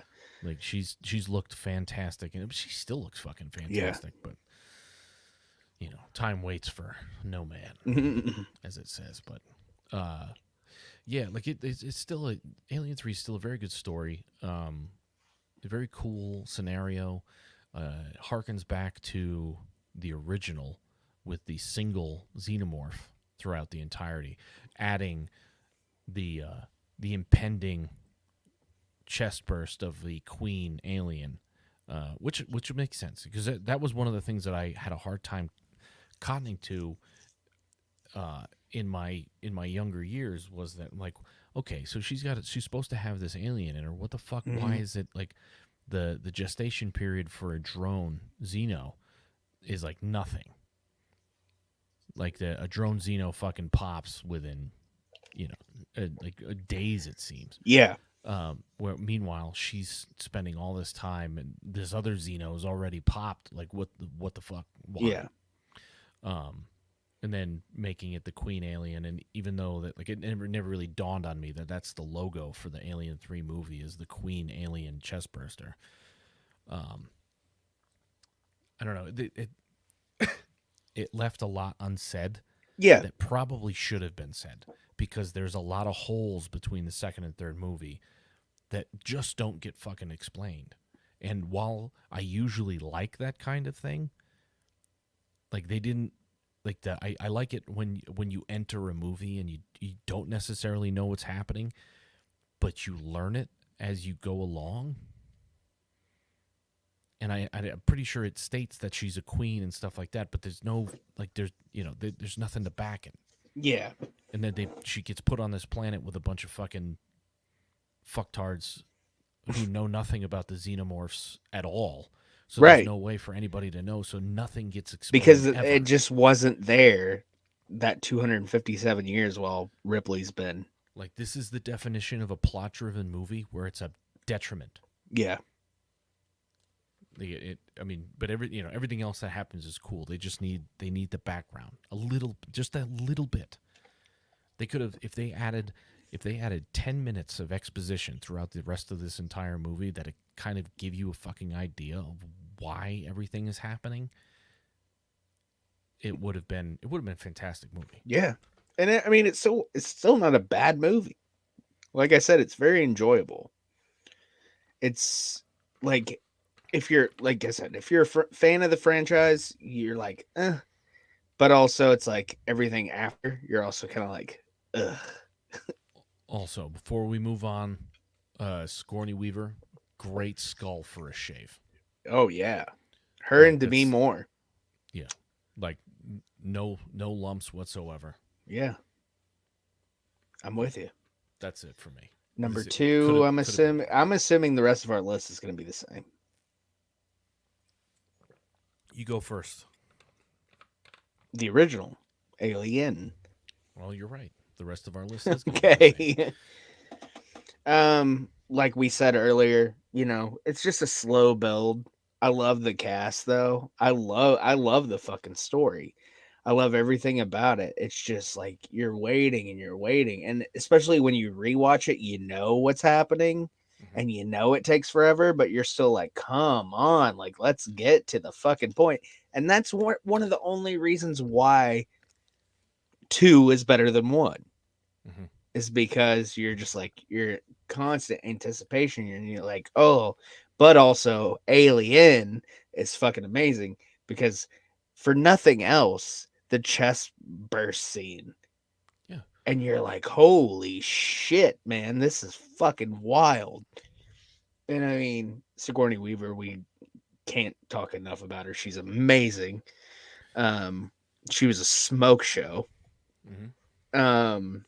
she's looked fantastic, and she still looks fucking fantastic. Yeah. But time waits for no man, as it says. But yeah, it's still Alien 3 is still a very good story. A very cool scenario. Harkens back to the original with the single xenomorph throughout the entirety, adding the impending chest burst of the queen alien, which makes sense because that was one of the things that I had a hard time cottoning to in my younger years, was that okay, so she's supposed to have this alien in her. What the fuck? Mm-hmm. Why is it the gestation period for a drone Xeno is nothing? A drone Xeno fucking pops within days, it seems. Yeah. Where meanwhile she's spending all this time, and this other Xeno's already popped. What the fuck? Why? Yeah. And then making it the Queen Alien, and even though that it never really dawned on me that that's the logo for the Alien 3 movie, is the Queen Alien chestburster. I don't know. It left a lot unsaid. Yeah. That probably should have been said, because there's a lot of holes between the second and third movie that just don't get fucking explained. And while I usually like that kind of thing, they didn't I like it when you enter a movie and you don't necessarily know what's happening, but you learn it as you go along. And I'm pretty sure it states that she's a queen and stuff like that, but there's no there's nothing to back it. Yeah. And then she gets put on this planet with a bunch of fucking fucktards who know nothing about the xenomorphs at all. So there's no way for anybody to know. So nothing gets explained because ever. It just wasn't there that 257 years while Ripley's been. This is the definition of a plot-driven movie where it's a detriment. Yeah. But everything else that happens is cool. They need the background just a little bit. They could have, if they added 10 minutes of exposition throughout the rest of this entire movie, that it kind of give you a fucking idea of why everything is happening. It would have been a fantastic movie. Yeah, and it's still not a bad movie. Like I said, it's very enjoyable. It's if you're if you're a fan of the franchise, you're eh. But also, it's everything after, you're also kind of ugh. Also, before we move on, Sigourney Weaver, great skull for a shave. Oh yeah, her and Demi Moore. Yeah, like no lumps whatsoever. Yeah, I'm with you. That's it for me. Number This it could two, have could have been better. I'm assuming the rest of our list is going to be the same. You go first. The original Alien. Well, you're right. The rest of our list is going to be the same. Okay. Like we said earlier, it's just a slow build. I love the cast though. I love the fucking story. I love everything about it. It's just like you're waiting and you're waiting. And especially when you rewatch it, you know what's happening Hmm. and you know it takes forever, but you're still like, come on, like let's get to the fucking point. And that's one of the only reasons why two is better than one Hmm. is because you're just like you're constant anticipation and you're like, oh, but also Alien is fucking amazing because for nothing else, the chest burst scene. Yeah. And you're like, holy shit, man, this is fucking wild. And I mean, Sigourney Weaver, we can't talk enough about her. She's amazing. Um, she was a smoke show. Hmm. Um,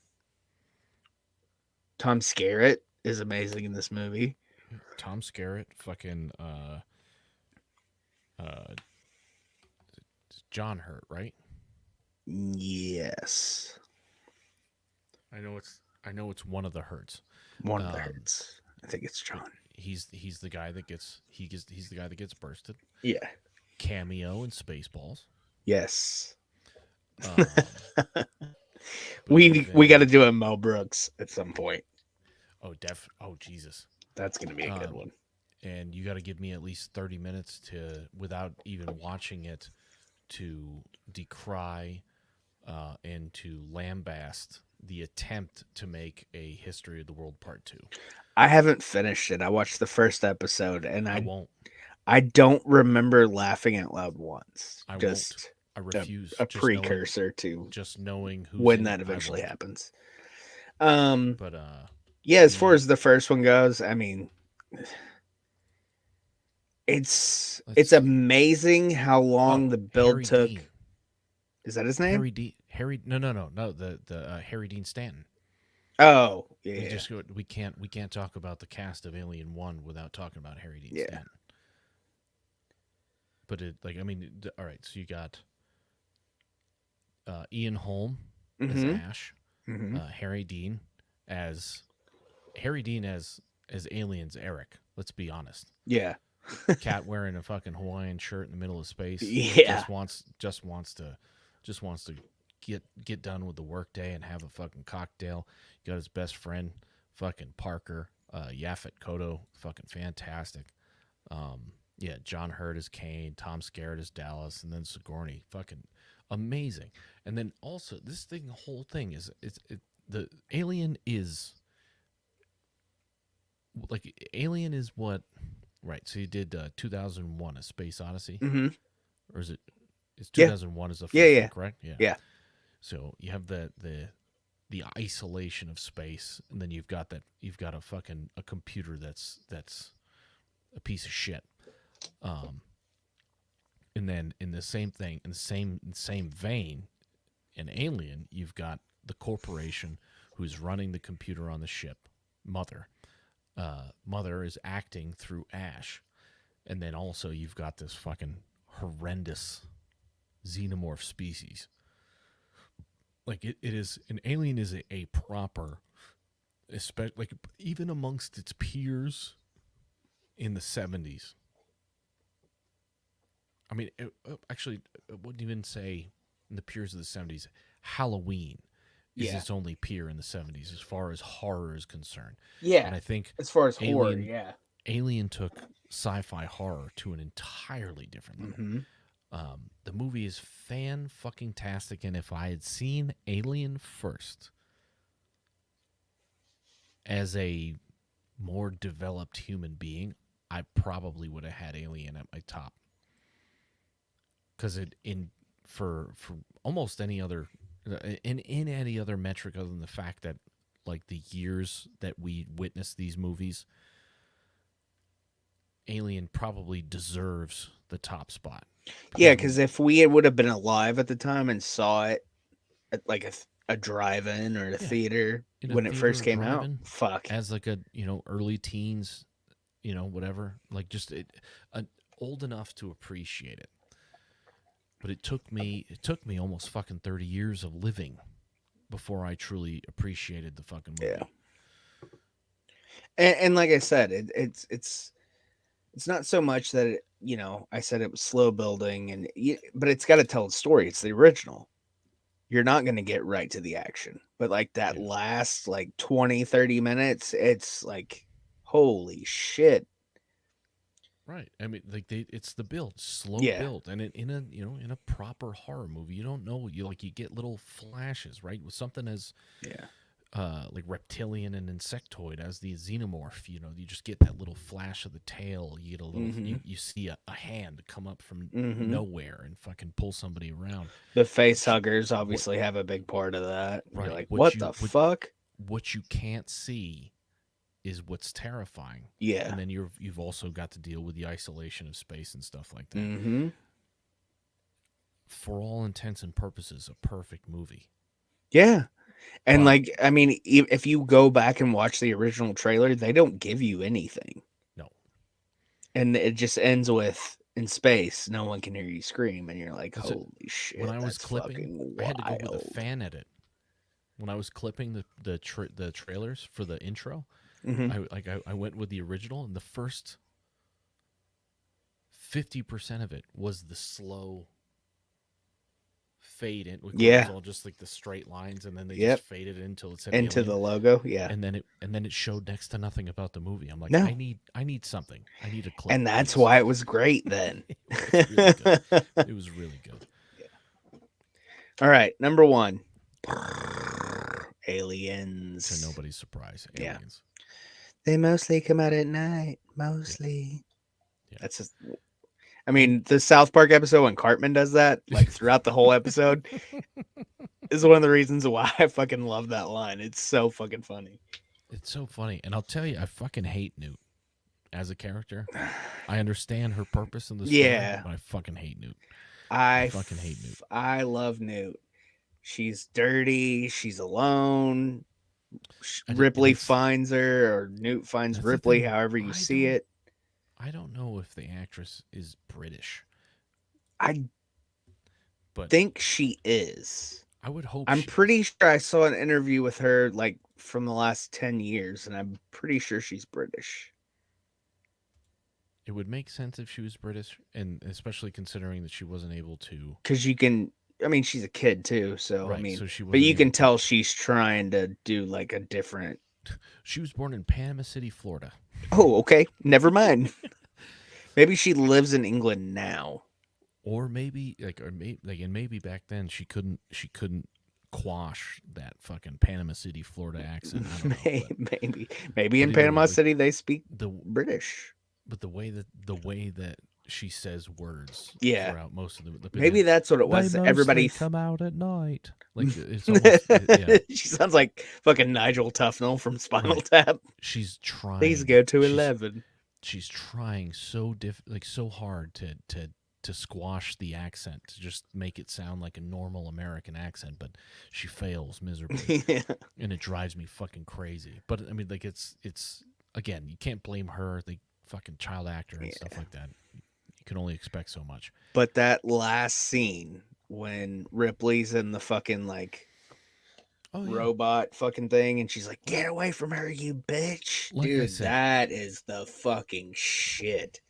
Tom Skerritt is amazing in this movie. Tom Skerritt, fucking uh, John Hurt, right? Yes. I know it's one of the Hurts. One of the Um, hurts. I think it's but John. he's the guy that he's the guy that gets bursted. Yeah. Cameo in Spaceballs. Yes. Um, but We got to then do a Mel Brooks at some point. oh Jesus. That's gonna be a good Um, one. and you got to give me at least 30 minutes to without even watching it to decry and to lambast the attempt to make a History of the World Part 2. I haven't finished it. I watched the first episode and I I won't. I don't remember laughing out loud once. I won't. Just I a, refuse. a precursor to Just knowing who's when in that it, I eventually won't. happens. Um But yeah, as far the as the first one goes, I mean, it's let's see. amazing how Oh, long the build Harry took. Dean. Is that his name? Harry. No. The Harry Dean Stanton. Oh, We yeah. just we can't talk about the cast of Alien One without talking about Harry Dean Yeah. Stanton. But it like I mean, all right. So you got Ian Holm as Mhm. Ash, Mhm. Harry Dean as Harry Dean as Aliens Eric. Let's be honest. Yeah. Cat wearing a fucking Hawaiian shirt in the middle of space Yeah. just wants to get done with the workday and have a fucking cocktail. Got his best friend, fucking Parker, Yaphet Kotto, fucking fantastic. Yeah, John Hurt is Kane, Tom Skerritt is Dallas, and then Sigourney, fucking amazing. And then also this thing, the whole thing is the Alien is like Alien is what right. So you did 2001: A Space Odyssey, Mhm. or is it? It's Yeah. 2001 is the Yeah, first one, yeah. correct? Yeah. Yeah. So you have the isolation of space, and then you've got a fucking a computer that's a piece of shit. Um, and then in the same thing, in the same vein, in Alien, you've got the corporation who's running the computer on the ship, Mother. Mother is acting through Ash, and then also you've got this fucking horrendous xenomorph species. Like it is an alien is a proper, especially like even amongst its peers in the 70s. I mean, actually, it wouldn't even say in the peers of the 70s. Halloween is Yeah. its only peer in the 70s as far as horror is concerned. Yeah. And I think As far as horror, Alien yeah. Alien took sci-fi horror to an entirely different level. Mhm. The movie is fan fucking tastic, and if I had seen Alien first as a more developed human being, I probably would have had Alien at my top. Because it in for almost any other in any other metric other than the fact that like the years that we witnessed these movies, Alien probably deserves the top spot Yeah, because when because if we would have been alive at the time and saw it at like a drive-in or a yeah, theater in a when it theater first or came out, drive-in fuck. as like a early teens, whatever, like just old enough to appreciate it. But it took me almost fucking 30 years of living before I truly appreciated the fucking Yeah. movie. And like I said, it's not so much that I said it was slow building but it's got to tell a story. It's the original. You're not going to get right to the action. But like that Yeah. last like 20-30 minutes, it's like holy shit. Right. I mean, like it's the build, slow Yeah. build, and in a proper horror movie, you don't know you get little flashes, right? With something as Yeah. like reptilian and insectoid as the xenomorph, you just get that little flash of the tail. You get a little, Mhm. you see a hand come up from Mhm. nowhere and fucking pull somebody around. The face What you, huggers what obviously have a big part of that. You're right? like, "What the fuck?" What you can't see is what's terrifying. Yeah. And then you've also got to deal with the isolation of space and stuff like that. Mhm. For all intents and purposes, a perfect movie. Yeah. And But like, I mean, if you go back and watch the original trailer, they don't give you anything. no, And it just ends with in space, no one can hear you scream, and you're like, because holy when shit, I was that's clipping, fucking I had to go with a wild. fan edit. When I was clipping the trailers for the intro, Hmm. I went with the original, and the first 50% of it was the slow fade in, where it was Yeah. all just like the straight lines, and then they just Yep. faded in until it said Into alien, the logo. Yeah. and then it showed next to nothing about the movie. I'm like, No. I need something. I need a clip, And that's please. why it was great then. It was really good. It was really good. All right. Number one, To aliens. nobody's surprise, Yeah. aliens. They mostly come out at night. Yeah, Mostly. yeah. That's just, I And mean, the South Park episode when Cartman does that, like throughout the whole episode, is one of the reasons why I fucking love that line. It's so fucking funny. it's so funny. And I'll tell you, I fucking hate Newt as a character. I understand her purpose in the story, Yeah, but I fucking hate Newt. I I fucking hate Newt. I love Newt. She's dirty. She's alone. And Ripley it's finds her, or Newt finds that's the Ripley. thing. However you see it. I don't know if the actress is British, I but think she is. I would hope I'm she is. pretty sure I saw an interview with her like from the last 10 years, and I'm pretty sure she's British. It would make sense if she was British, and especially considering that she wasn't able to. Because you can, I mean, she's a kid too, so I Right, mean, so she but wasn't you able can to. tell she's trying to do like a different. She was born in Panama City, Florida. Oh, okay, never mind. Maybe she lives in England now. Or maybe and maybe back then she couldn't quash that fucking Panama City, Florida accent. I don't know, Maybe but in either way, Panama like City they speak the British. but the way that she says words Yeah, throughout most of the maybe beginning, that's what it they was. Everybody, mostly come out at night. Like it's almost yeah, she sounds like fucking Nigel Tufnell from Spinal right. Tap. She's Please trying. go to 11. She's trying so hard to squash the accent, to just make it sound like a normal American accent, but she fails miserably, Yeah, and it drives me fucking crazy. But I mean, like it's again, you can't blame her, the fucking child actor and stuff yeah. like that. You can only expect so much. But that last scene when Ripley's in the fucking like Oh yeah, robot fucking thing and she's like, "Get away from her, you bitch." like I Dude, said. that is the fucking shit.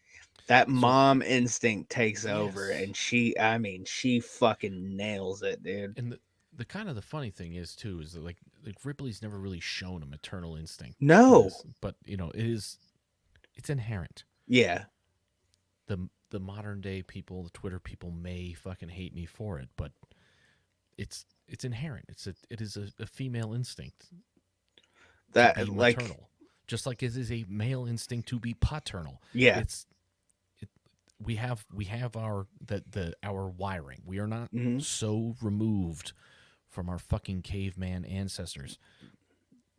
That So mom instinct takes over yes, and I mean, she fucking nails it, dude. and the kind of the funny thing is too is that like Ripley's never really shown a maternal instinct in No. this, but it's inherent. Yeah. The modern day people, the Twitter people may fucking hate me for it, but it's inherent. It is a female instinct to be That like maternal, just like it is a male instinct to be paternal. yeah. It's it, we have our wiring. We are not Mhm. so removed from our fucking caveman ancestors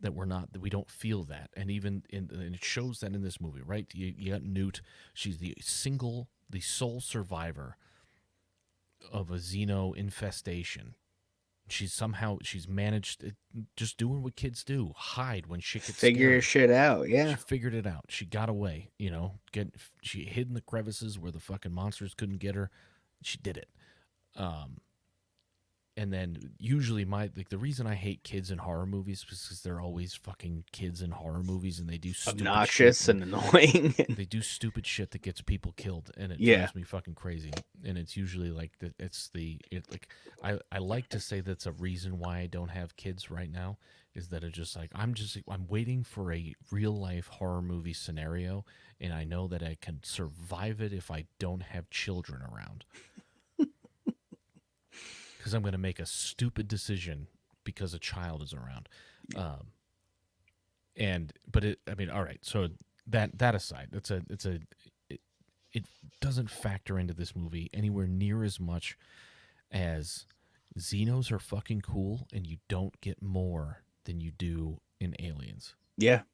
that we don't feel that, and even and it shows that in this movie, right? You got Newt. She's the sole survivor of a xeno infestation. She's managed just doing what kids do, hide when shit gets Figure scary. shit out. She Yeah. figured it out. She got away. She hid in the crevices where the fucking monsters couldn't get her. She did it. Um, and then usually the reason I hate kids in horror movies is because they're always fucking kids in horror movies, and they do stupid shit. Obnoxious and annoying. They do stupid shit that gets people killed, and it Yeah. drives me fucking crazy. And it's usually like I like to say that's a reason why I don't have kids right now, is that it's just like I'm waiting for a real life horror movie scenario, and I know that I can survive it if I don't have children around. Because I'm going to make a stupid decision because a child is around. All right. So that aside, it doesn't factor into this movie anywhere near as much as Xenos are fucking cool, and you don't get more than you do in Aliens. Yeah.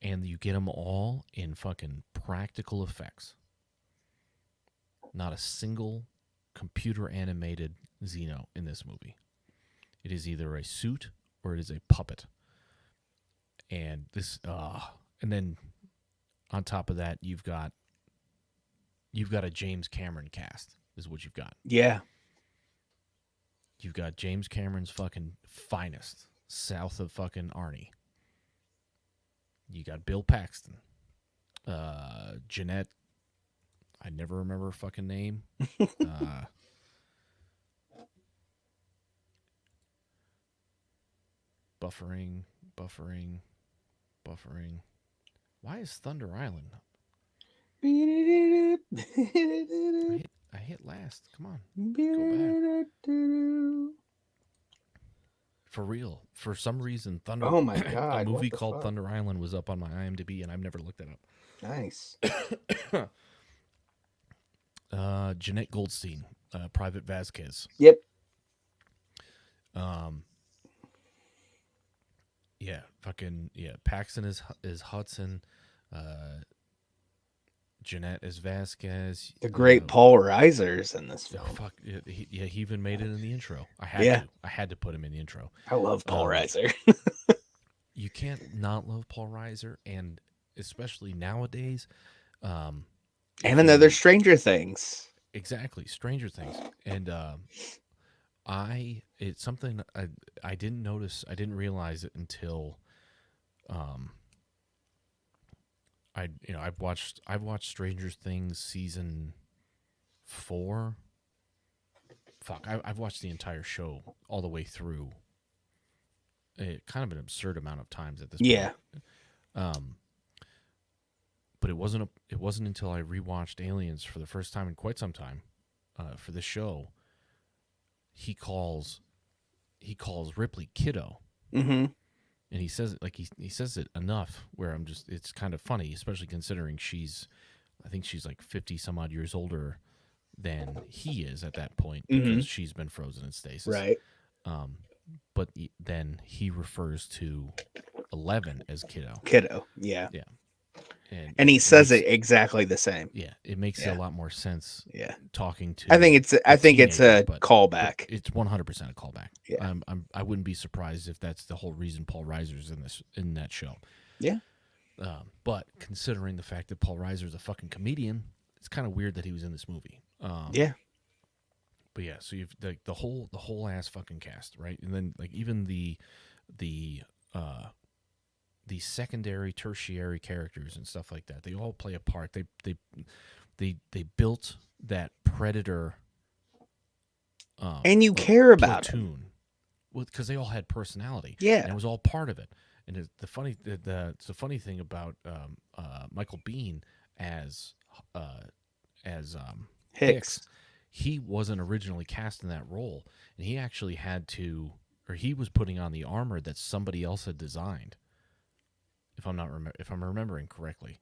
And you get them all in fucking practical effects. Not a single computer animated Xeno in this movie. It is either a suit or it is a puppet. And and then on top of that, you've got a James Cameron cast, is what you've got. Yeah. You've got James Cameron's fucking finest, south of fucking Arnie. You got Bill Paxton, Jeanette. I never remember her fucking name. Buffering. Why is Thunder Island? I hit last. Come on. Go back. For real. For some reason, Oh my god. a movie what the called fuck? Thunder Island was up on my IMDb, and I've never looked it up. Nice. Jeanette Goldstein, Private Vasquez. Yep. Yeah, Paxton is Hudson. Jeanette is Vasquez. The great Paul Reiser's in this film. Fuck he even made it in the intro. I had to put him in the intro. I love Paul Reiser. You can't not love Paul Reiser, and especially nowadays. And another Stranger Things. Exactly, Stranger Things, and it's something I didn't notice. I didn't realize it until I've watched Stranger Things season 4. Fuck, I've watched the entire show all the way through. Kind of an absurd amount of times at this point. But it wasn't until I rewatched Aliens for the first time in quite some time for this show. He calls Ripley kiddo. Mm-hmm. And he says it he says it enough where it's kind of funny, especially considering I think she's like 50 some odd years older than he is at that point, because she's been frozen in stasis. Right. But then he refers to 11 as kiddo. Kiddo. Yeah. Yeah. And he says it exactly the same. Yeah, it makes a lot more sense. Yeah, talking to. I think it's a callback. It's 100% a callback. Yeah, I wouldn't be surprised if that's the whole reason Paul Reiser's in that show. Yeah, but considering the fact that Paul Reiser's a fucking comedian, it's kind of weird that he was in this movie. Yeah, but yeah, so you've the whole ass fucking cast, right? And then like even the secondary, tertiary characters and stuff like that, they all play a part. They built that Predator, and you care about platoon, because they all had personality. Yeah, and it was all part of it. And the funny thing about Michael Biehn as Hicks, he wasn't originally cast in that role, and he actually he was putting on the armor that somebody else had designed. If I'm remembering correctly,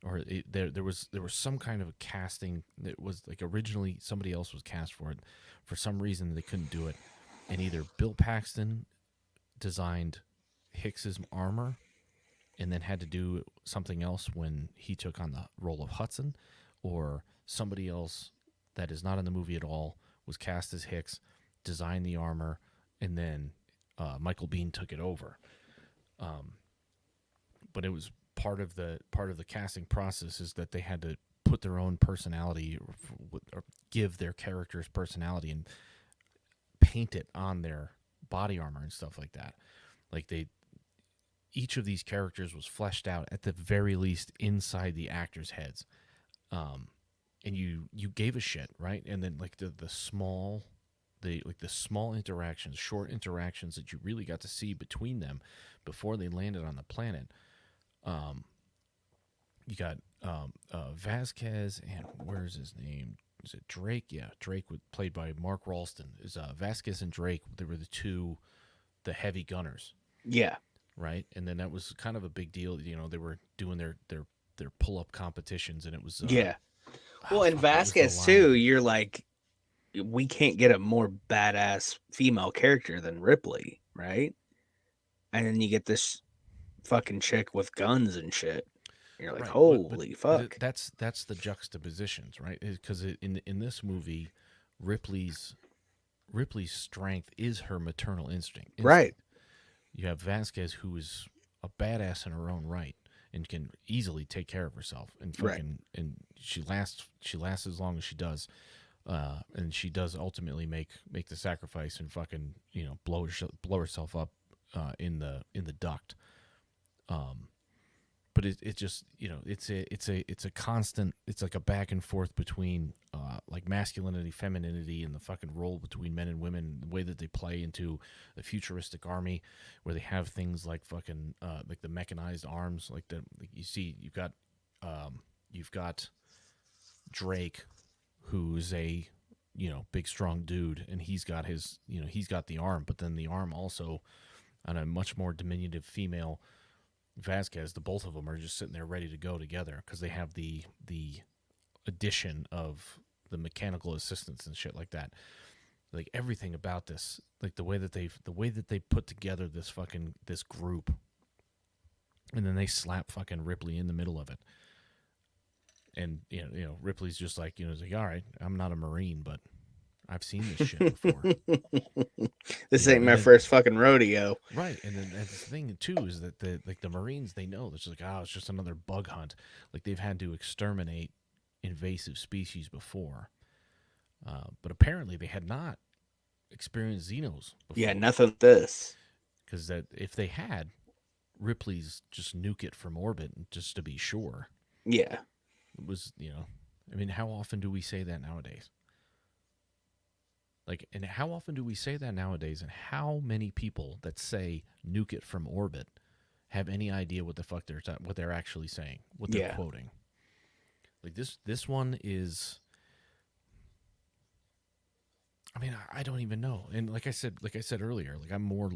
or there was some kind of a casting that was like originally somebody else was cast for it. For some reason they couldn't do it, and either Bill Paxton designed Hicks's armor and then had to do something else when he took on the role of Hudson, or somebody else that is not in the movie at all was cast as Hicks, designed the armor, and then Michael Biehn took it over. But it was part of the casting process is that they had to put their own personality or give their character's personality and paint it on their body armor and stuff like that. Like each of these characters was fleshed out at the very least inside the actors' heads, and you gave a shit, right? And then like the small, the small interactions, short interactions that you really got to see between them before they landed on the planet. You got Vasquez, and where's his name? Is it Drake? Yeah, Drake, played by Mark Ralston. Is Vasquez and Drake? They were the heavy gunners, Yeah. right? And then that was kind of a big deal. You know, they were doing their pull up competitions, and it was Yeah. Well, and what was the Vasquez line? too, you're like, we can't get a more badass female character than Ripley, right? And then you get this fucking chick with guns and shit. You're like, Right, holy fuck. that's the juxtapositions, right? Because in this movie, Ripley's Ripley's strength is her maternal instinct. Right. You have Vasquez, who is a badass in her own right and can easily take care of herself, and Right. fucking and she lasts as long as she does, and she does ultimately make the sacrifice and fucking blow herself up in the duct. But it just it's a constant, it's like a back and forth between like masculinity, femininity, and the fucking role between men and women, the way that they play into the futuristic army, where they have things like fucking like the mechanized arms, like you see you've got Drake, who's a big strong dude, and he's got the arm, but then the arm also on a much more diminutive female, Vasquez, the both of them are just sitting there ready to go together because they have the addition of the mechanical assistance and shit like that. Like everything about this, like the way that they put together this group, and then they slap fucking Ripley in the middle of it. And Ripley's just like, it's like, all right, I'm not a Marine, but I've seen this shit before. This ain't my first fucking rodeo. Right, and then that's the thing too is that the Marines, they know it's like, it's just another bug hunt. Like they've had to exterminate invasive species before, but apparently they had not experienced xenos before. Yeah, nothing like this. Because that if they had, Ripley's just nuke it from orbit just to be sure. Yeah. It was, I mean, how often do we say that nowadays? Like, and how often do we say that nowadays? And how many people that say nuke it from orbit have any idea what the fuck what they're actually saying, what they're quoting? Like this one is. I mean, I don't even know. And like I said earlier, like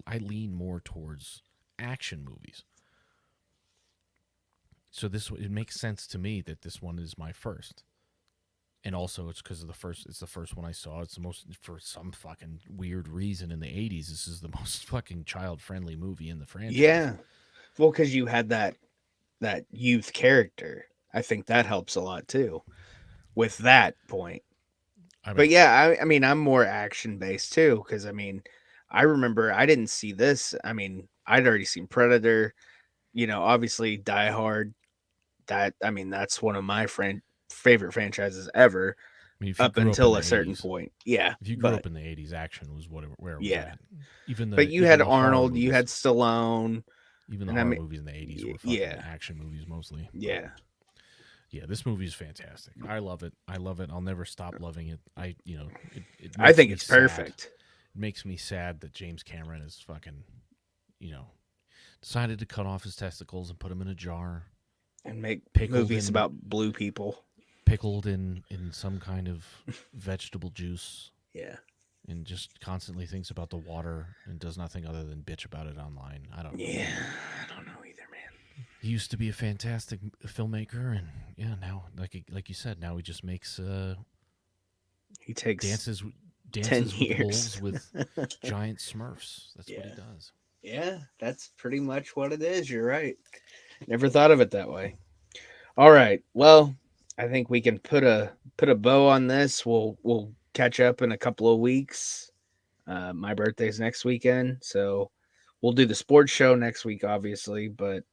I lean more towards action movies. So it makes sense to me that this one is my first. And also, it's because it's the first one I saw. It's the most, for some fucking weird reason in the 80s, this is the most fucking child-friendly movie in the franchise. Yeah. Well, because you had that youth character. I think that helps a lot, too, with that point. But yeah, I mean, I'm more action-based, too, because, I mean, I remember I didn't see this. I mean, I'd already seen Predator, obviously Die Hard. That's one of my favorite franchises ever, up until a certain point. Yeah. If you grew up in the 80s, action was where it was at. But you had Arnold, you had Stallone. Even the horror movies in the 80s were fucking action movies mostly. Yeah. Yeah, this movie is fantastic. I love it. I'll never stop loving it. I think it's perfect. It makes me sad that James Cameron is fucking, decided to cut off his testicles and put them in a jar. And make movies about blue people. Pickled in some kind of vegetable juice. Yeah. And just constantly thinks about the water and does nothing other than bitch about it online. I don't know. Yeah, I don't know either, man. He used to be a fantastic filmmaker, and now, like you said, now he just makes he takes dances 10 with years wolves with giant Smurfs. That's what he does. Yeah, that's pretty much what it is. You're right. Never thought of it that way. All right. Well, I think we can put a bow on this. We'll catch up in a couple of weeks. My birthday's next weekend, so we'll do the sports show next week, obviously, but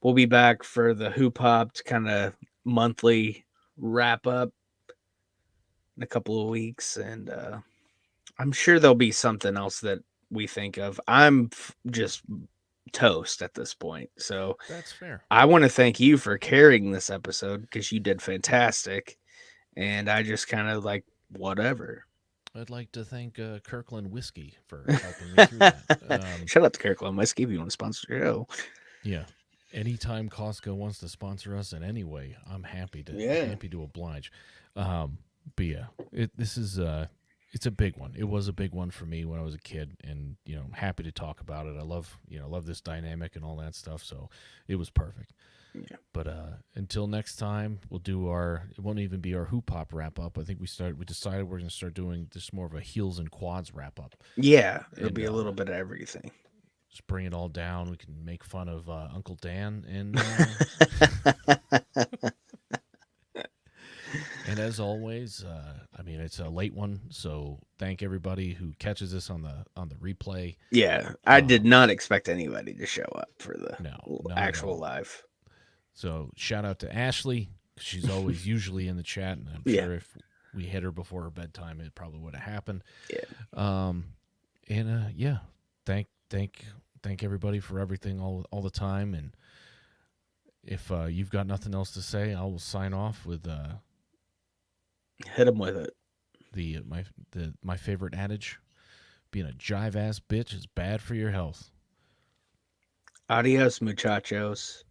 we'll be back for the Hoop Hopped kind of monthly wrap up in a couple of weeks, and I'm sure there'll be something else that we think of. Just toast at this point, so That's fair. I want to thank you for carrying this episode because you did fantastic, and I just kind of like whatever. I'd like to thank Kirkland Whiskey for helping me through that. Shout out to Kirkland Whiskey if you want to sponsor the show. Yeah. Anytime Costco wants to sponsor us in any way, I'm Yeah. happy to oblige. But yeah, this is it's a big one. It was a big one for me when I was a kid, and I'm happy to talk about it. I love this dynamic and all that stuff. So it was perfect. Yeah. But until next time, we'll do our. It won't even be our hoop hop wrap up. I think we decided we're going to start doing just more of a heels and quads wrap up, Yeah, it'll and be a little bit of everything. just bring it all down. We can make fun of Uncle Dan, and as always, I mean it's a late one, so thank everybody who catches this on the replay. Yeah, I did not expect anybody to show up for the No, not at actual all. live. So shout out to Ashley. She's always usually in the chat, and I'm Yeah. sure if we hit her before her bedtime, it probably would have happened. Yeah. And yeah, thank everybody for everything all the time. And if you've got nothing else to say, I will sign off with Hit them with it. my favorite adage: being a jive ass bitch is bad for your health. Adios, muchachos.